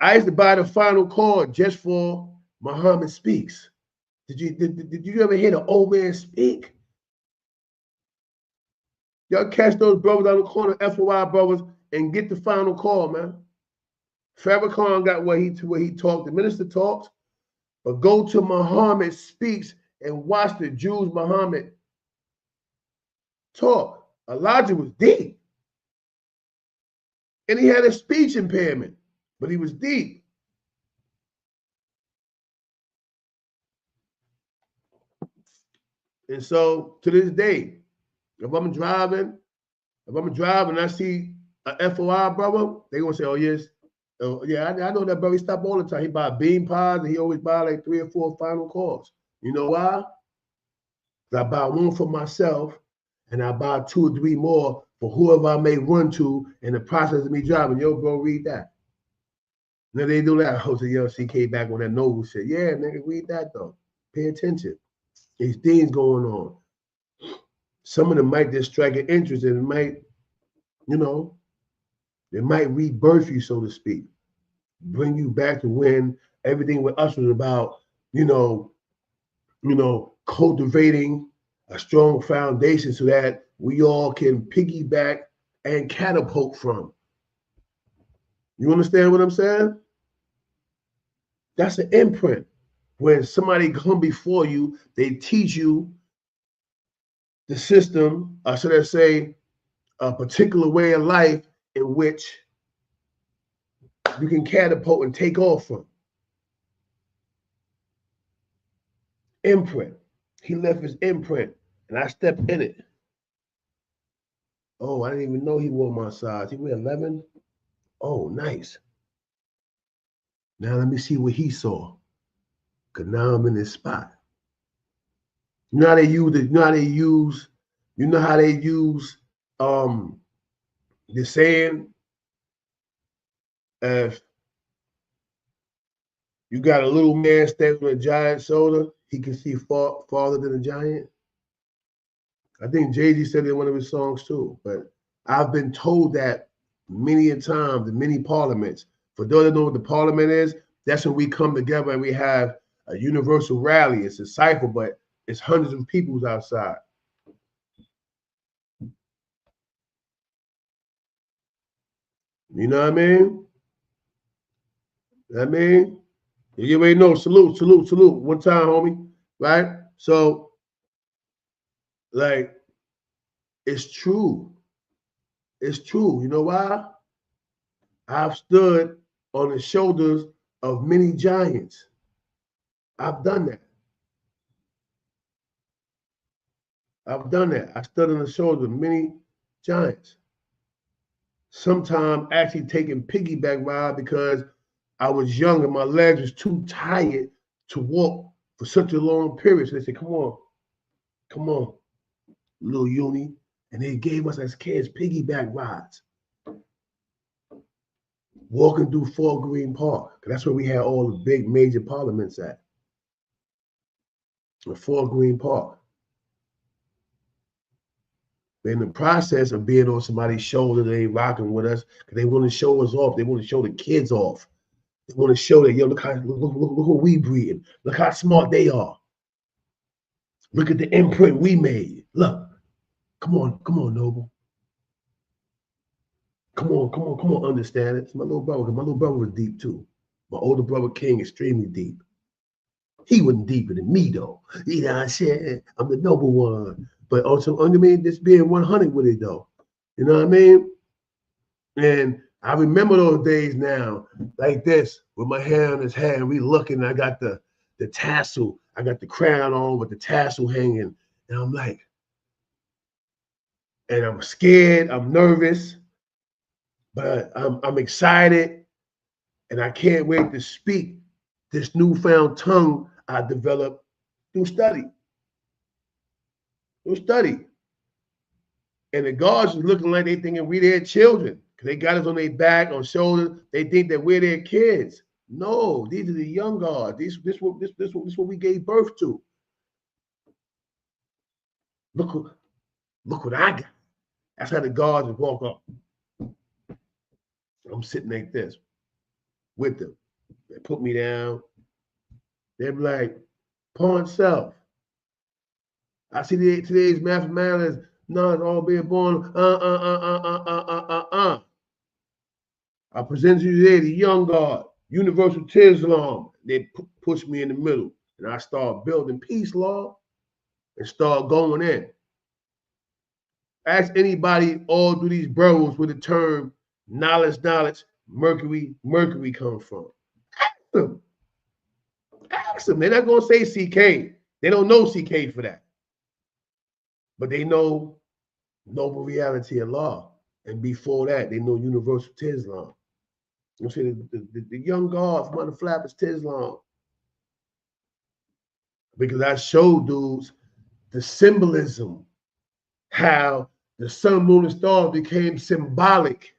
I used to buy the final chord just for Muhammad Speaks. Did you ever hear the old man speak? Y'all catch those brothers on the corner, FOI brothers, and get the final call, man. Farrakhan got what he talked. The minister talks, but go to Muhammad Speaks and watch the Jews Muhammad talk. Elijah was deep, and he had a speech impairment, but he was deep. And so to this day, if I'm driving and I see a FOI brother, they gonna say, "Oh yes, oh yeah, I know that brother. He stop all the time. He buy bean pies and he always buy like 3 or 4 final calls. You know why? I buy one for myself and I buy 2 or 3 more for whoever I may run to in the process of me driving. Yo, bro, read that. Now they do that. Oh, so yo, CK back on that noble shit. Yeah, nigga, read that though. Pay attention. There's things going on. Some of them might just strike an interest and it might, you know, it might rebirth you, so to speak. Bring you back to when everything with us was about, you know, cultivating a strong foundation so that we all can piggyback and catapult from. You understand what I'm saying? That's an imprint. When somebody come before you, they teach you the system, or should I say, a particular way of life in which you can catapult and take off from. Imprint. He left his imprint, and I stepped in it. Oh, I didn't even know he wore my size. He wear 11? Oh, nice. Now let me see what he saw. Cause now I'm in this spot. You know how they use it, you know how they use the saying, if you got a little man standing on a giant's shoulder, he can see farther than a giant. I think Jay-Z said it in one of his songs too, but I've been told that many a times in many parliaments. For those that know what the parliament is, that's when we come together and we have a universal rally. It's a cipher, but it's hundreds of people outside. You know what I mean? You already know. Salute, salute, salute. One time, homie. Right? So, like, it's true. It's true. You know why? I've stood on the shoulders of many giants. I've done that. I stood on the shoulders of many giants. Sometimes actually taking piggyback ride because I was young and my legs was too tired to walk for such a long period. So they said, come on, little uni. And they gave us as kids piggyback rides. Walking through Fort Greene Park. That's where we had all the big major parliaments at. Fort Greene Park. In the process of being on somebody's shoulder, they ain't rocking with us because they want to show us off. They want to show the kids off. They want to show that, yo, look what we breeding. Look how smart they are. Look at the imprint we made. Look, come on, Noble. Come on, understand it. It's my little brother, because my little brother was deep too. My older brother King, extremely deep. He wasn't deeper than me though. You know what I'm saying? I'm the noble one. But also, I mean, just being 100 with it though. You know what I mean? And I remember those days now, like this, with my hand in his hand, we looking, I got the tassel, I got the crown on with the tassel hanging. And I'm like, and I'm scared, I'm nervous, but I'm excited. And I can't wait to speak this newfound tongue I developed through study. Through study. And the guards is looking like they thinking we their children. Because they got us on their back, on shoulders. They think that we're their kids. No, these are the young guards. This what we gave birth to. Look what I got. That's how the guards would walk up. I'm sitting like this with them. They put me down. They're like, pawn self. I see today's mathematics, none all being born. I present to you today the young God, universal Tislam. They push me in the middle, and I start building peace law and start going in. Ask anybody all through these bros where the term knowledge, Mercury comes from. Ask them. Ask them. They're not going to say CK. They don't know CK for that. But they know noble reality of law. And before that, they know universal Tislam. You see, the young God from under flap is Tislam. Because I showed dudes the symbolism, how the sun, moon, and stars became symbolic.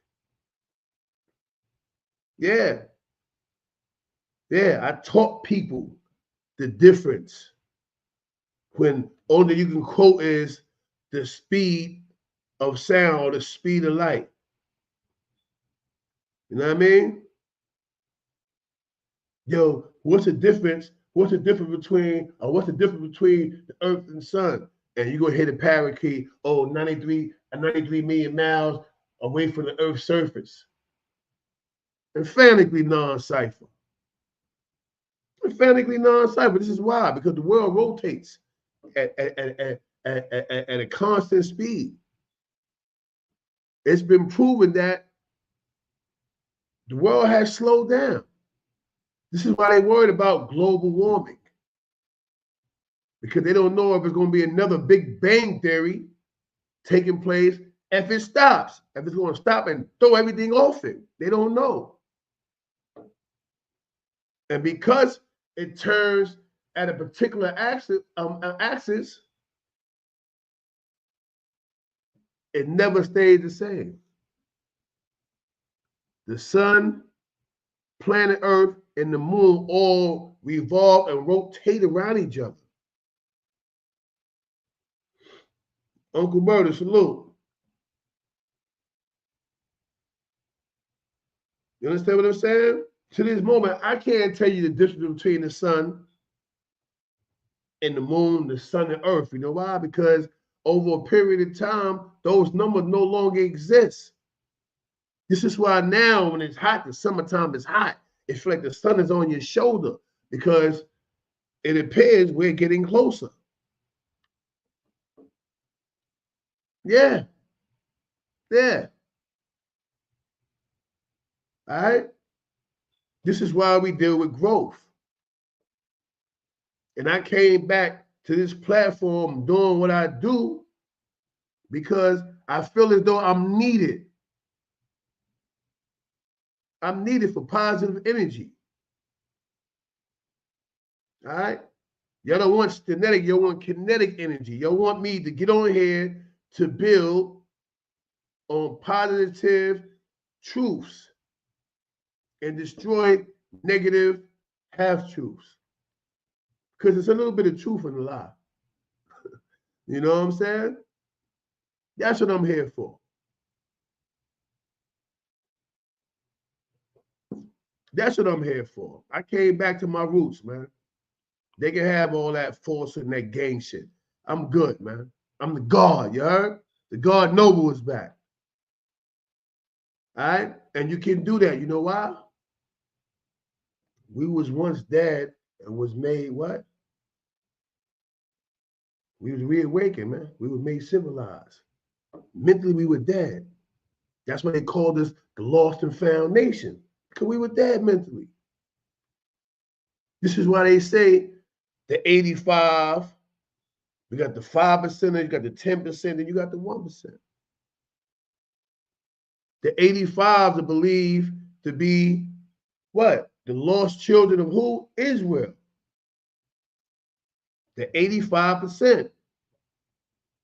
Yeah. Yeah, I taught people the difference when only you can quote is the speed of sound or the speed of light. You know what I mean? Yo, what's the difference? What's the difference between the earth and the sun? And you go hit a parakeet, 93 million miles away from the earth's surface. Emphatically non-cipher. Emphatically non-cipher. This is why, because the world rotates at a constant speed. It's been proven that the world has slowed down. This is why they're worried about global warming. Because they don't know if it's going to be another Big Bang theory taking place if it stops. If it's going to stop and throw everything off it. They don't know. And because it turns at a particular axis, it never stays the same. The sun, planet Earth, and the moon all revolve and rotate around each other. Uncle Murder, salute. You understand what I'm saying? To this moment, I can't tell you the difference between the sun and the moon, the sun and earth. You know why? Because over a period of time, those numbers no longer exist. This is why now when it's hot, the summertime is hot. It feels like the sun is on your shoulder because it appears we're getting closer. Yeah. Yeah. All right. This is why we deal with growth. And I came back to this platform doing what I do because I feel as though I'm needed. I'm needed for positive energy. All right. Y'all don't want static, you want kinetic energy. Y'all want me to get on here to build on positive truths and destroy negative half-truths. Because there's a little bit of truth in the lie. You know what I'm saying? That's what I'm here for. That's what I'm here for. I came back to my roots, man. They can have all that force and that gang shit. I'm good, man. I'm the God, you heard? The God Noble is back. All right? And you can do that. You know why? We was once dead and was made what? We was reawakened, man. We was made civilized. Mentally, we were dead. That's why they called us the lost and found nation, because we were dead mentally. This is why they say the 85, we got the 5%, you got the 10%, and you got the 1%. The 85s are believed to be what? The lost children of who? Israel. The 85%.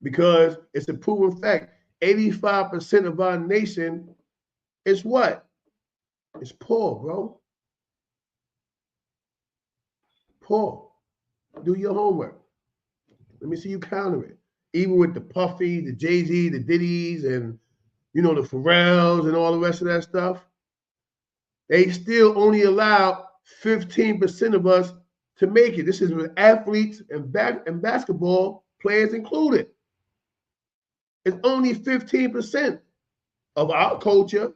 Because it's a proven fact. 85% of our nation is what? It's poor, bro. Poor. Do your homework. Let me see you counter it. Even with the Puffy, the Jay-Z, the Diddy's, and the Pharrells and all the rest of that stuff, they still only allow 15% of us to make it. This is with athletes and basketball players included. It's only 15% of our culture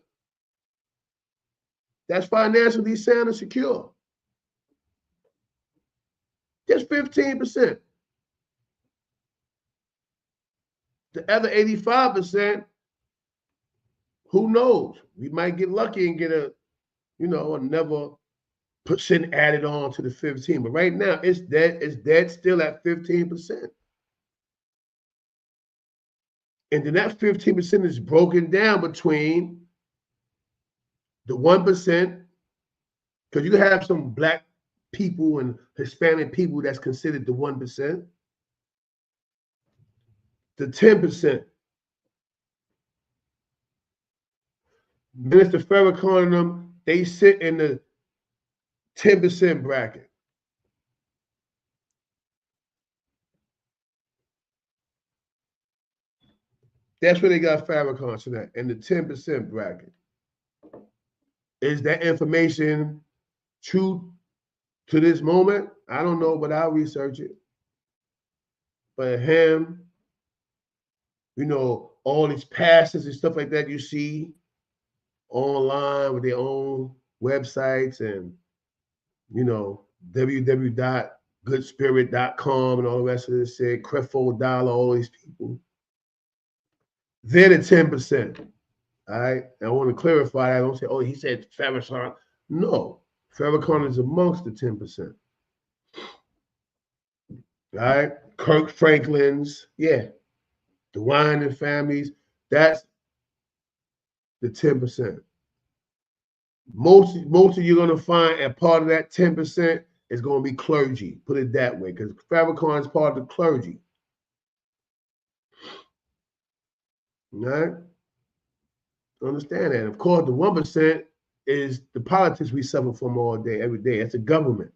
that's financially sound and secure. Just 15%. The other 85%, who knows? We might get lucky and get another percent added on to the 15. But right now, it's dead still at 15%. And then that 15% is broken down between the 1%, because you can have some Black people and Hispanic people that's considered the 1%, the 10%. Minister Farrakhan and them, they sit in the 10% bracket. That's where they got Farrakhan at, in the 10% bracket. Is that information true to this moment? I don't know, but I'll research it. But him, all these pastors and stuff like that you see online with their own websites and, www.goodspirit.com and all the rest of this shit, Creflo Dollar, all these people. They're the 10%. All right. And I want to clarify that. I don't say, oh, he said Farrakhan. No, Farrakhan is amongst the 10%. All right. Kirk Franklin's, yeah. The Wine and families, that's the 10%. Most of you're going to find a part of that 10% is going to be clergy. Put it that way, because Farrakhan is part of the clergy. All right? Understand that. Of course, the 1% is the politics we suffer from all day, every day. That's the government.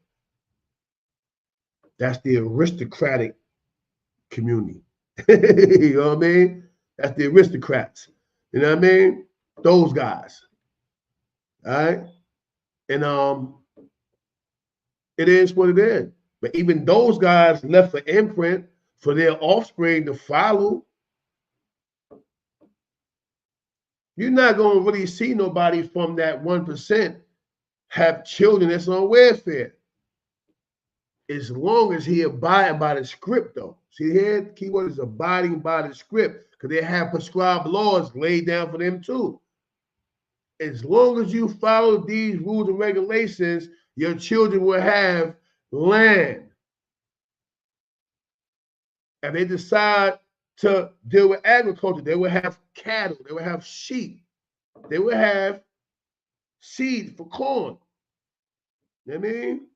That's the aristocratic community. You know what I mean? That's the aristocrats. You know what I mean? Those guys. All right? And it is what it is. But even those guys left for Imprint for their offspring to follow. You're not going to really see nobody from that 1% have children that's on welfare. As long as he abide by the script, though. See here, the keyword is abiding by the script, because they have prescribed laws laid down for them too. As long as you follow these rules and regulations, your children will have land. And they decide to deal with agriculture, they will have cattle, they will have sheep, they will have seed for corn. You know what I mean?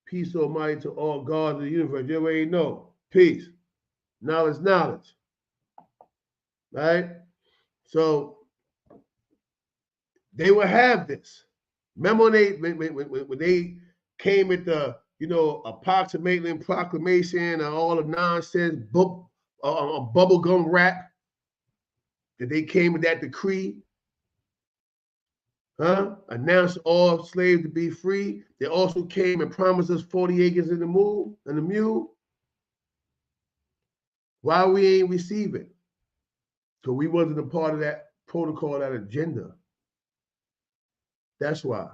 Peace almighty to all gods of the universe. You already know. Peace. Knowledge. Right? So they will have this. Remember when they came with the, approximately proclamation and all the nonsense, bubblegum rap, that they came with that decree? Announced all slaves to be free. They also came and promised us 40 acres in the mule. Why we ain't receive it? So we wasn't a part of that protocol, that agenda. That's why.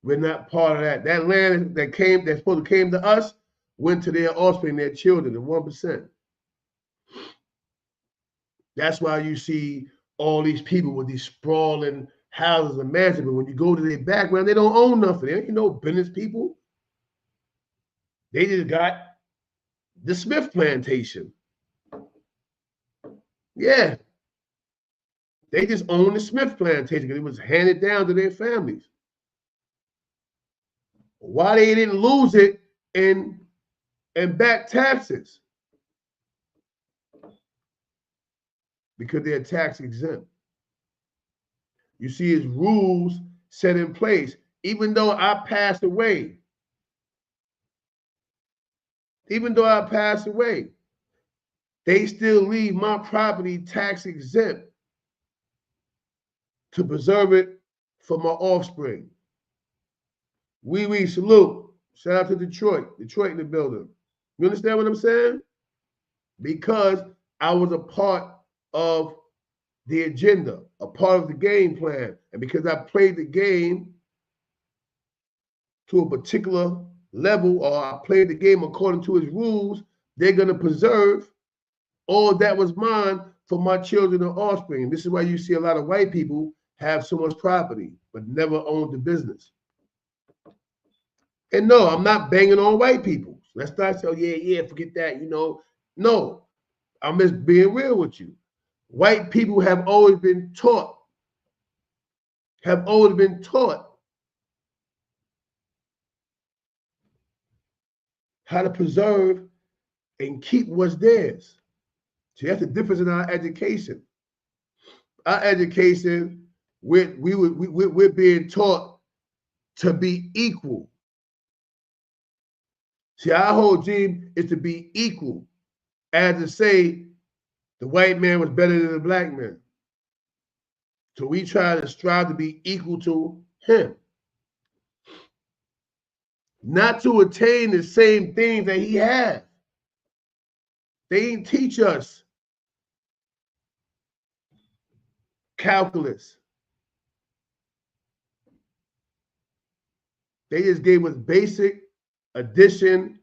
We're not part of that. That land that supposed to came to us went to their offspring, their children, the 1%. That's why you see all these people with these sprawling houses and mansions, but when you go to their background, they don't own nothing. They ain't business people. They just got the Smith plantation. Yeah, They just owned the Smith plantation because it was handed down to their families. Why they didn't lose it in back taxes? Because they're tax exempt. You see, his rules set in place. Even though I passed away, they still leave my property tax exempt to preserve it for my offspring. We salute. Shout out to Detroit in the building. You understand what I'm saying? Because I was a part of the agenda, a part of the game plan. And because I played the game to a particular level, or I played the game according to its rules, they're going to preserve all that was mine for my children and offspring. And this is why you see a lot of white people have so much property, but never owned the business. And no, I'm not banging on white people. Let's not say, oh, yeah, forget that, No, I'm just being real with you. White people have always been taught how to preserve and keep what's theirs. See, that's the difference in our education. Our education, we're being taught to be equal. See, our whole dream is to be equal, as to say the white man was better than the black man. So we try to strive to be equal to him. Not to attain the same things that he has. They didn't teach us calculus. They just gave us basic addition,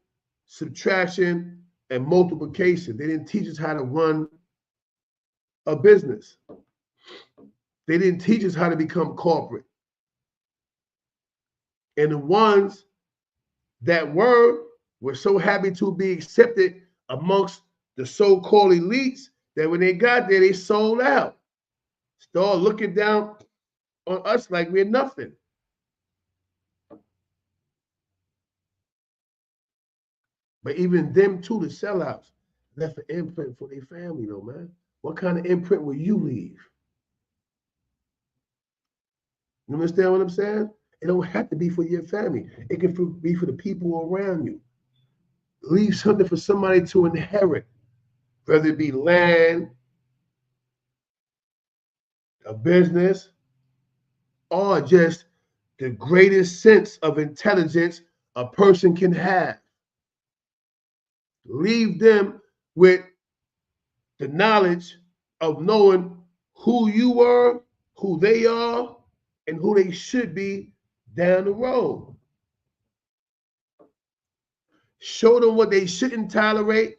subtraction, and multiplication. They didn't teach us how to run a business. They didn't teach us how to become corporate. And the ones that were so happy to be accepted amongst the so-called elites that when they got there, they sold out. Started looking down on us like we're nothing. But even them too, the sellouts, left an imprint for their family though, man. What kind of imprint will you leave? You understand what I'm saying? It don't have to be for your family. It can be for the people around you. Leave something for somebody to inherit, whether it be land, a business, or just the greatest sense of intelligence a person can have. Leave them with the knowledge of knowing who you are, who they are, and who they should be down the road. Show them what they shouldn't tolerate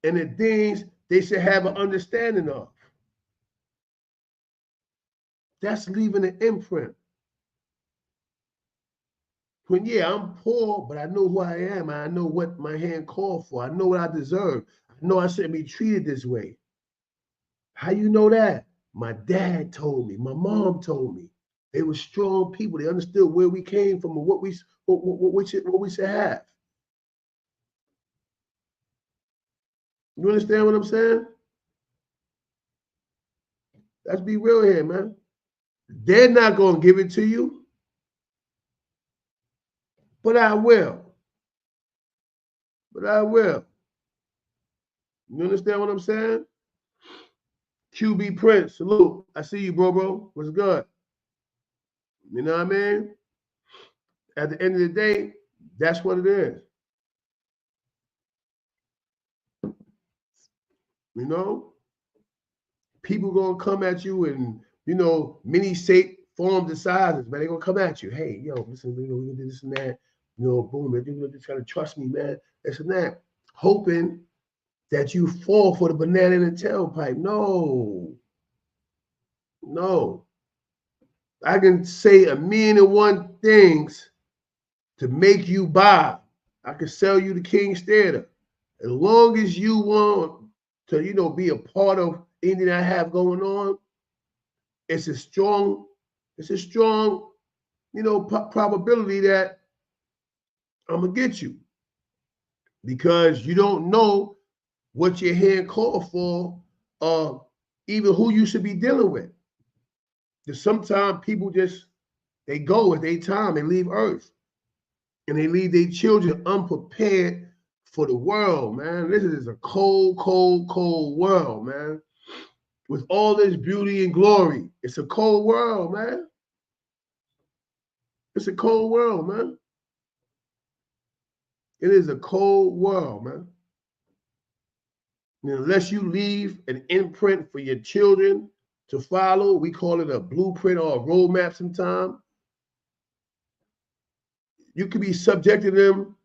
and the things they should have an understanding of. That's leaving an imprint. When, yeah, I'm poor, but I know who I am. I know what my hand called for. I know what I deserve. I know I shouldn't be treated this way. How you know that? My dad told me. My mom told me. They were strong people. They understood where we came from and what we should have. You understand what I'm saying? Let's be real here, man. They're not going to give it to you, but I will. You understand what I'm saying? QB Prince, salute. I see you, bro. What's good? You know what I mean? At the end of the day, that's what it is. You know? People gonna come at you and, many form the sizes, man. They're gonna come at you. Hey, yo, listen, we can do this and that. Boom, man. They're trying to trust me, man. This and that. Hoping that you fall for the banana in the tailpipe. No. I can say 1,000,001 things to make you buy. I can sell you the King's Theater. As long as you want to, be a part of anything I have going on, it's a strong, probability that I'm gonna get you, because you don't know what your hand called for, even who you should be dealing with. Because sometimes people just they go at their time and leave Earth, and they leave their children unprepared for the world, man. This is a cold, cold, cold world, man. With all this beauty and glory, it's a cold world, man. It's a cold world, man. It is a cold world, man. And unless you leave an imprint for your children to follow, we call it a blueprint or a roadmap sometimes, you could be subjecting them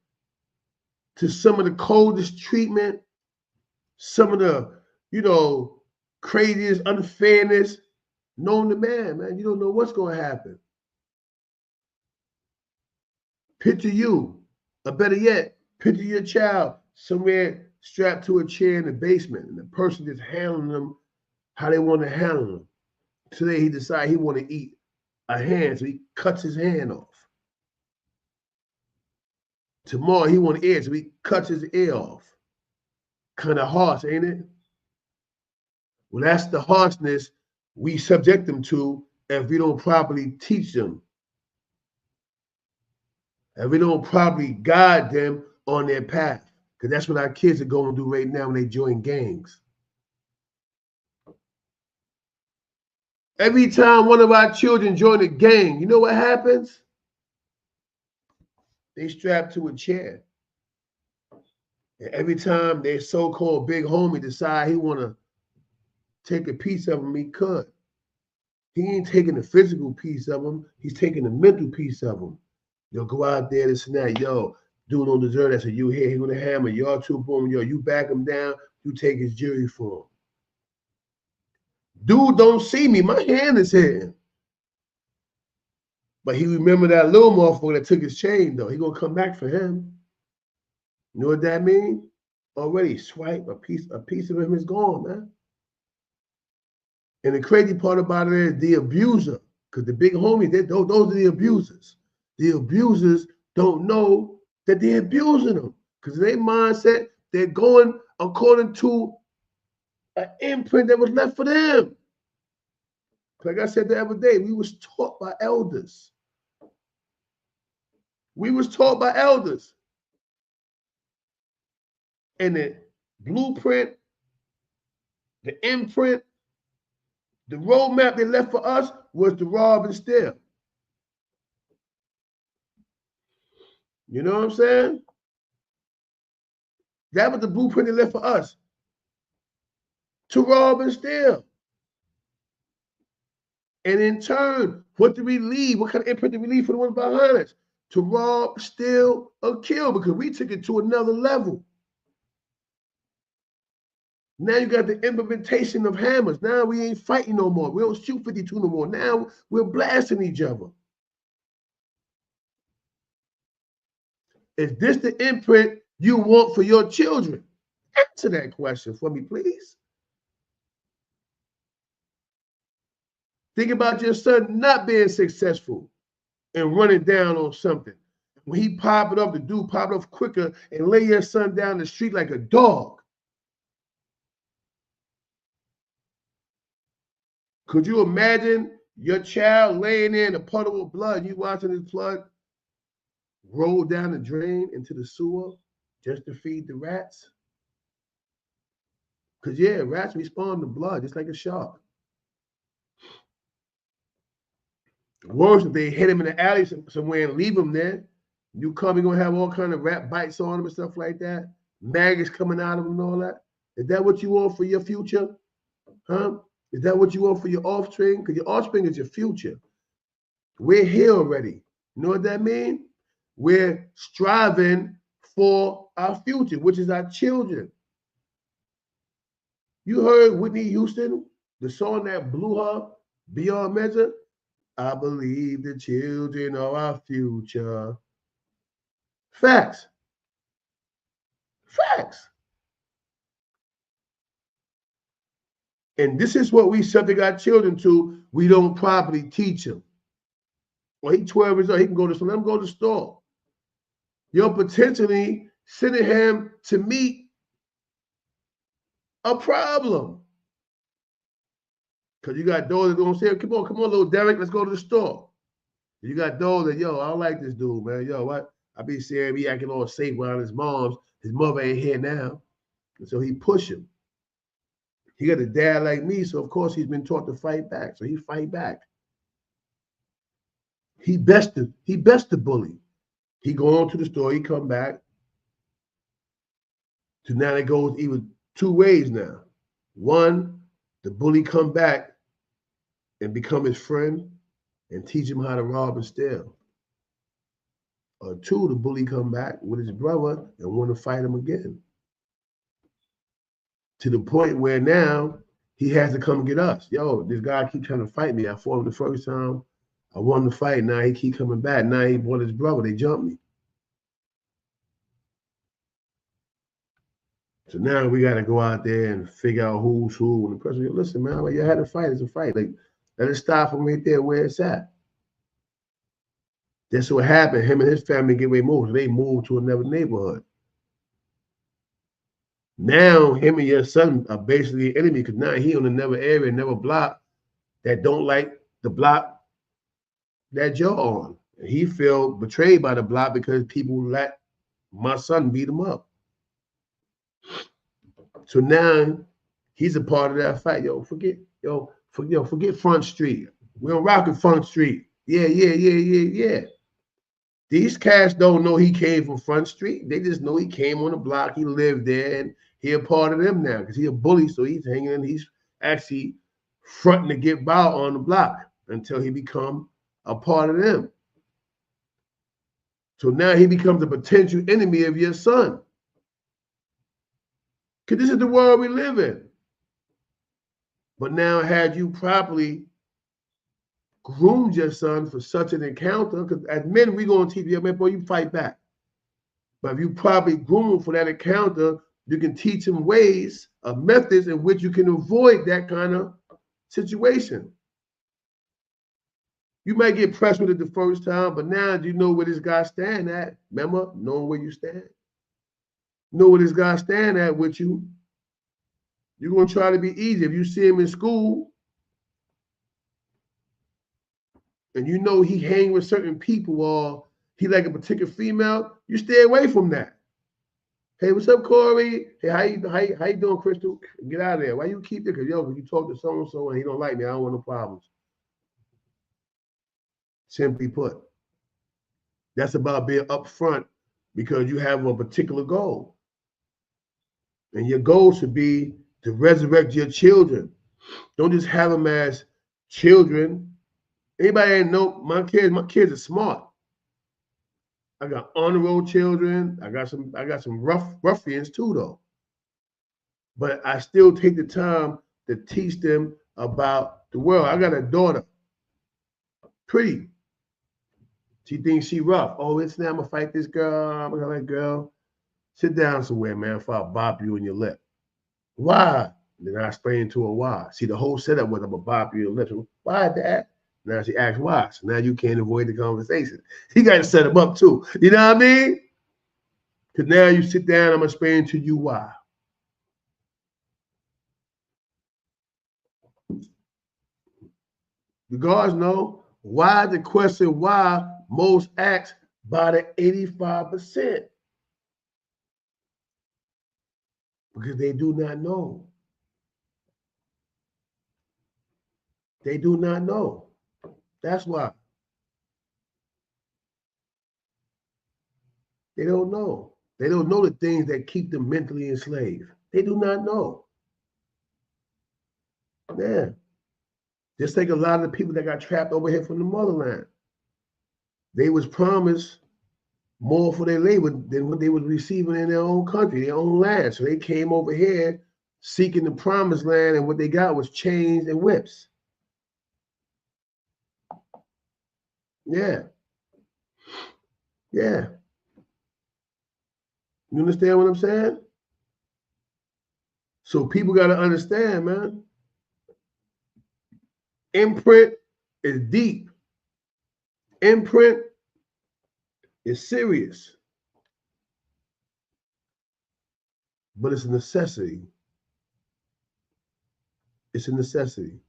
to some of the coldest treatment, some of the, craziest unfairness known to man. You don't know what's going to happen. Picture you, or better yet, picture your child somewhere strapped to a chair in the basement, and the person is handling them how they want to handle them. Today he decides he want to eat a hand, so he cuts his hand off. Tomorrow he want ear, so he cuts his ear off. Kind of harsh, ain't it? Well, that's the harshness we subject them to if we don't properly teach them. If we don't properly guide them on their path. Because that's what our kids are going to do right now when they join gangs. Every time one of our children join a gang, you know what happens? They strap to a chair. And every time their so-called big homie decide he want to take a piece of him, he could. He ain't taking the physical piece of him. He's taking the mental piece of him. Yo, go out there, this and that. Yo, dude don't deserve that. So you here, he gonna hammer. Y'all two, boom. Yo, you back him down. You take his jury for him. Dude don't see me. My hand is here. But he remember that little motherfucker that took his chain, though. He gonna come back for him. You know what that mean? Already swipe, a piece of him is gone, man. And the crazy part about it is the abuser, because the big homie, those are the abusers. The abusers don't know that they're abusing them, because their mindset, they're going according to an imprint that was left for them. Like I said the other day, we was taught by elders. We was taught by elders. And the blueprint, the imprint, the roadmap they left for us was to rob and steal. You know what I'm saying? That was the blueprint they left for us. To rob and steal. And in turn, what did we leave? What kind of imprint did we leave for the ones behind us? To rob, steal, or kill, because we took it to another level. Now you got the implementation of hammers. Now we ain't fighting no more. We don't shoot 52 no more. Now we're blasting each other. Is this the imprint you want for your children? Answer that question for me, please. Think about your son not being successful and running down on something. When he pop it up, the dude pop it up quicker and lay your son down the street like a dog. Could you imagine your child laying there in a puddle of blood and you watching his blood roll down the drain into the sewer just to feed the rats? Because, yeah, rats respond to blood just like a shark. Worse, if they hit him in the alley somewhere and leave him there, you come, you're going to have all kind of rat bites on him and stuff like that, maggots coming out of him and all that. Is that what you want for your future? Huh? Is that what you want for your offspring? Because your offspring is your future. We're here already. You know what that means? We're striving for our future, which is our children. You heard Whitney Houston, the song that blew her beyond measure? I believe the children are our future. Facts. Facts. And this is what we subject our children to. We don't properly teach them. Well, he's 12 years old. He can go to store. Let him go to the store. You're potentially sending him to meet a problem. Because you got those that gonna say, come on, little Derek, let's go to the store. You got those that, yo, I don't like this dude, man. Yo, what? I be saying he acting all safe around his mom's. His mother ain't here now. And so he push him. He got a dad like me, so of course he's been taught to fight back. So he fight back. He best the bully. He go on to the store, he come back. So now it goes even two ways now. One, the bully come back and become his friend and teach him how to rob and steal. Or two, the bully come back with his brother and want to fight him again. To the point where now he has to come get us. Yo, this guy keep trying to fight me. I fought him the first time. I won the fight. Now he keep coming back. Now he brought his brother. They jumped me. So now we got to go out there and figure out who's who. And the person, listen, man, you had a fight. It's a fight. Like, let it stop from right there where it's at. That's what happened. Him and his family get removed. So they moved to another neighborhood. Now him and your son are basically enemy because now he on another area, another block that don't like the block that you're on. He feel betrayed by the block because people let my son beat him up. So now he's a part of that fight. Forget Front Street. We don't rock at Front Street. Yeah. These cats don't know he came from Front Street. They just know he came on the block. He lived there, and he a part of them now because he a bully. So he's hanging. He's actually fronting to get by on the block until he become a part of them. So now he becomes a potential enemy of your son. Because this is the world we live in. But now, had you properly groomed your son for such an encounter, because as men, we're going to teach you, man, boy, you fight back. But if you properly groom him for that encounter, you can teach him ways of methods in which you can avoid that kind of situation. You might get pressed with it the first time, but now you know where this guy stand at. Remember, knowing where you stand. Know where this guy stand at with you. You're going to try to be easy. If you see him in school and you know he hang with certain people or he like a particular female, you stay away from that. Hey, what's up, Corey? Hey, how you doing, Crystal? Get out of there. Why you keep it? Because, when you talk to so-and-so and he don't like me, I don't want no problems. Simply put. That's about being upfront because you have a particular goal. And your goal should be to resurrect your children. Don't just have them as children. Anybody ain't know my kids are smart. I got honor roll children. I got some ruffians too, though. But I still take the time to teach them about the world. I got a daughter, pretty. She thinks she rough. Oh, it's now I'm gonna fight this girl. I'm gonna like, girl, sit down somewhere, man, before I bop you in your lip. Why? And then I explain to her why. See, the whole setup was I'm gonna bop you in your lips. Why, Dad? Now she asks why. So now you can't avoid the conversation. You got to set them up too. You know what I mean? Because now you sit down, I'm explaining to you why. The guards know why. The question why most acts by the 85%. Because they do not know. They do not know. That's why. They don't know. They don't know the things that keep them mentally enslaved. They do not know. Yeah. Just like a lot of the people that got trapped over here from the motherland. They was promised more for their labor than what they was receiving in their own country, their own land. So they came over here seeking the promised land, and what they got was chains and whips. Yeah. Yeah. You understand what I'm saying? So people got to understand, man. Imprint is deep. Imprint is serious. But it's a necessity. It's a necessity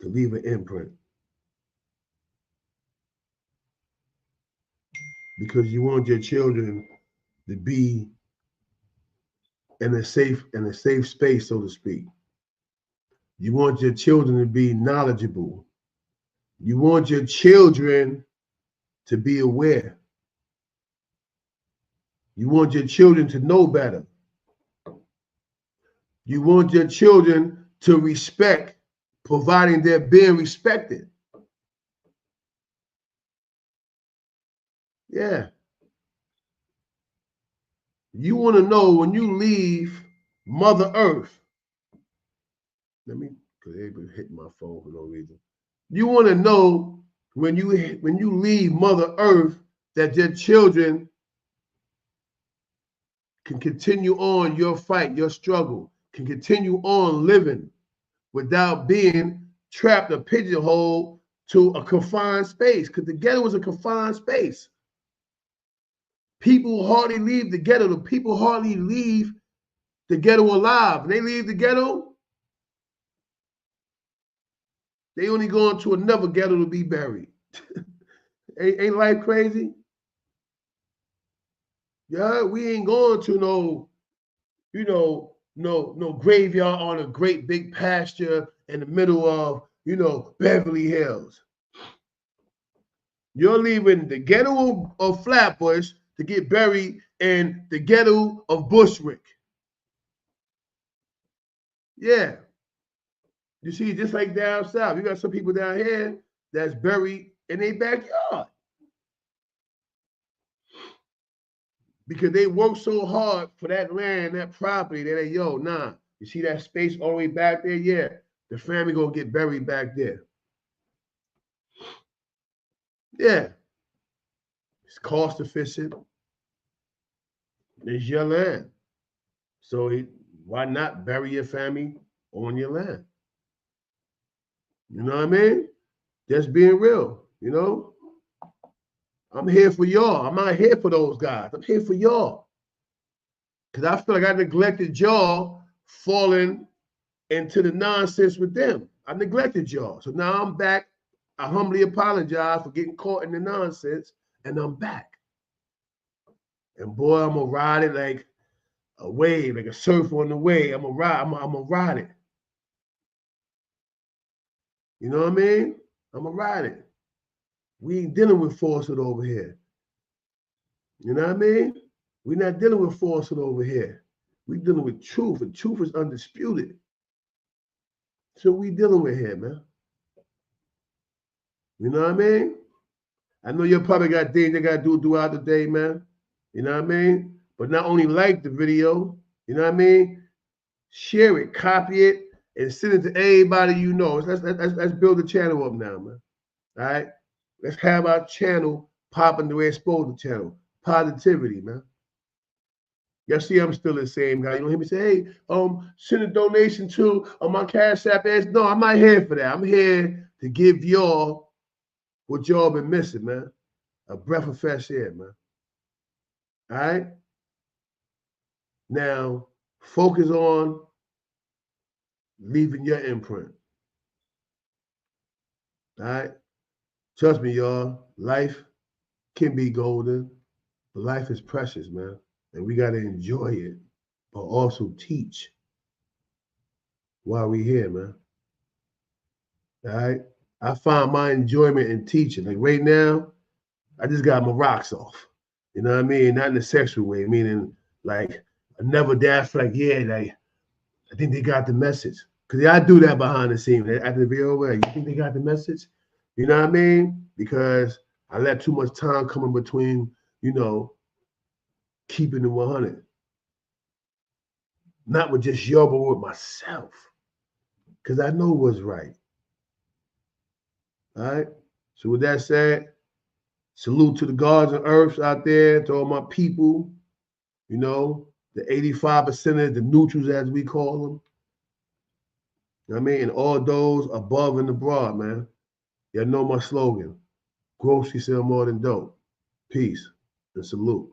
to leave an imprint. Because you want your children to be in a safe space, so to speak. You want your children to be knowledgeable. You want your children to be aware. You want your children to know better. You want your children to respect, providing they're being respected. Yeah. You want to know when you leave Mother Earth. Let me, because they been hitting my phone for no reason. You want to know when you leave Mother Earth that your children can continue on your fight, your struggle, can continue on living without being trapped or pigeonholed to a confined space. Because the ghetto is a confined space. People hardly leave the ghetto. The people hardly leave the ghetto alive. When they leave the ghetto, they only go into another ghetto to be buried. ain't life crazy? Yeah, we ain't going to no graveyard on a great big pasture in the middle of, Beverly Hills. You're leaving the ghetto of Flatbush to get buried in the ghetto of Bushwick. Yeah. You see, just like down south, you got some people down here that's buried in their backyard. Because they work so hard for that land, that property, that they, you see that space all the way back there? Yeah, the family gonna get buried back there. Yeah. It's cost efficient. It's your land. So why not bury your family on your land? You know what I mean? Just being real, I'm here for y'all. I'm not here for those guys. I'm here for y'all. Because I feel like I neglected y'all falling into the nonsense with them. I neglected y'all. So now I'm back. I humbly apologize for getting caught in the nonsense, and I'm back. And boy, I'm going to ride it like a wave, like a surfer on the wave. I'm going to ride it. You know what I mean? I'm going to ride it. We ain't dealing with falsehood over here. You know what I mean? We're not dealing with falsehood over here. We're dealing with truth, and truth is undisputed. So we dealing with here, man. You know what I mean? I know you probably got things they got to do throughout the day, man. You know what I mean? But not only like the video, you know what I mean? Share it, copy it, and send it to everybody you know. Let's build the channel up now, man. All right? Let's have our channel popping the way it's supposed to channel. Positivity, man. Y'all see I'm still the same guy. You don't hear me say, hey, send a donation to my Cash App ass. No, I'm not here for that. I'm here to give y'all what y'all been missing, man. A breath of fresh air, man. All right? Now, focus on leaving your imprint. All right? Trust me, y'all. Life can be golden, but life is precious, man. And we got to enjoy it, but also teach while we here, man. All right? I find my enjoyment in teaching. Like right now, I just got my rocks off. You know what I mean? Not in a sexual way, meaning like I never dash like, yeah, like I think they got the message. Because I do that behind the scenes. After the video, you think they got the message? You know what I mean? Because I let too much time come in between, keeping it 100. Not with just y'all, but with myself. Because I know what's right. All right? So with that said, salute to the gods and earths out there, to all my people, the 85%, the neutrals as we call them. You know what I mean? And all those above and abroad, man. Y'all know my slogan. Grocery sell more than dope. Peace and salute.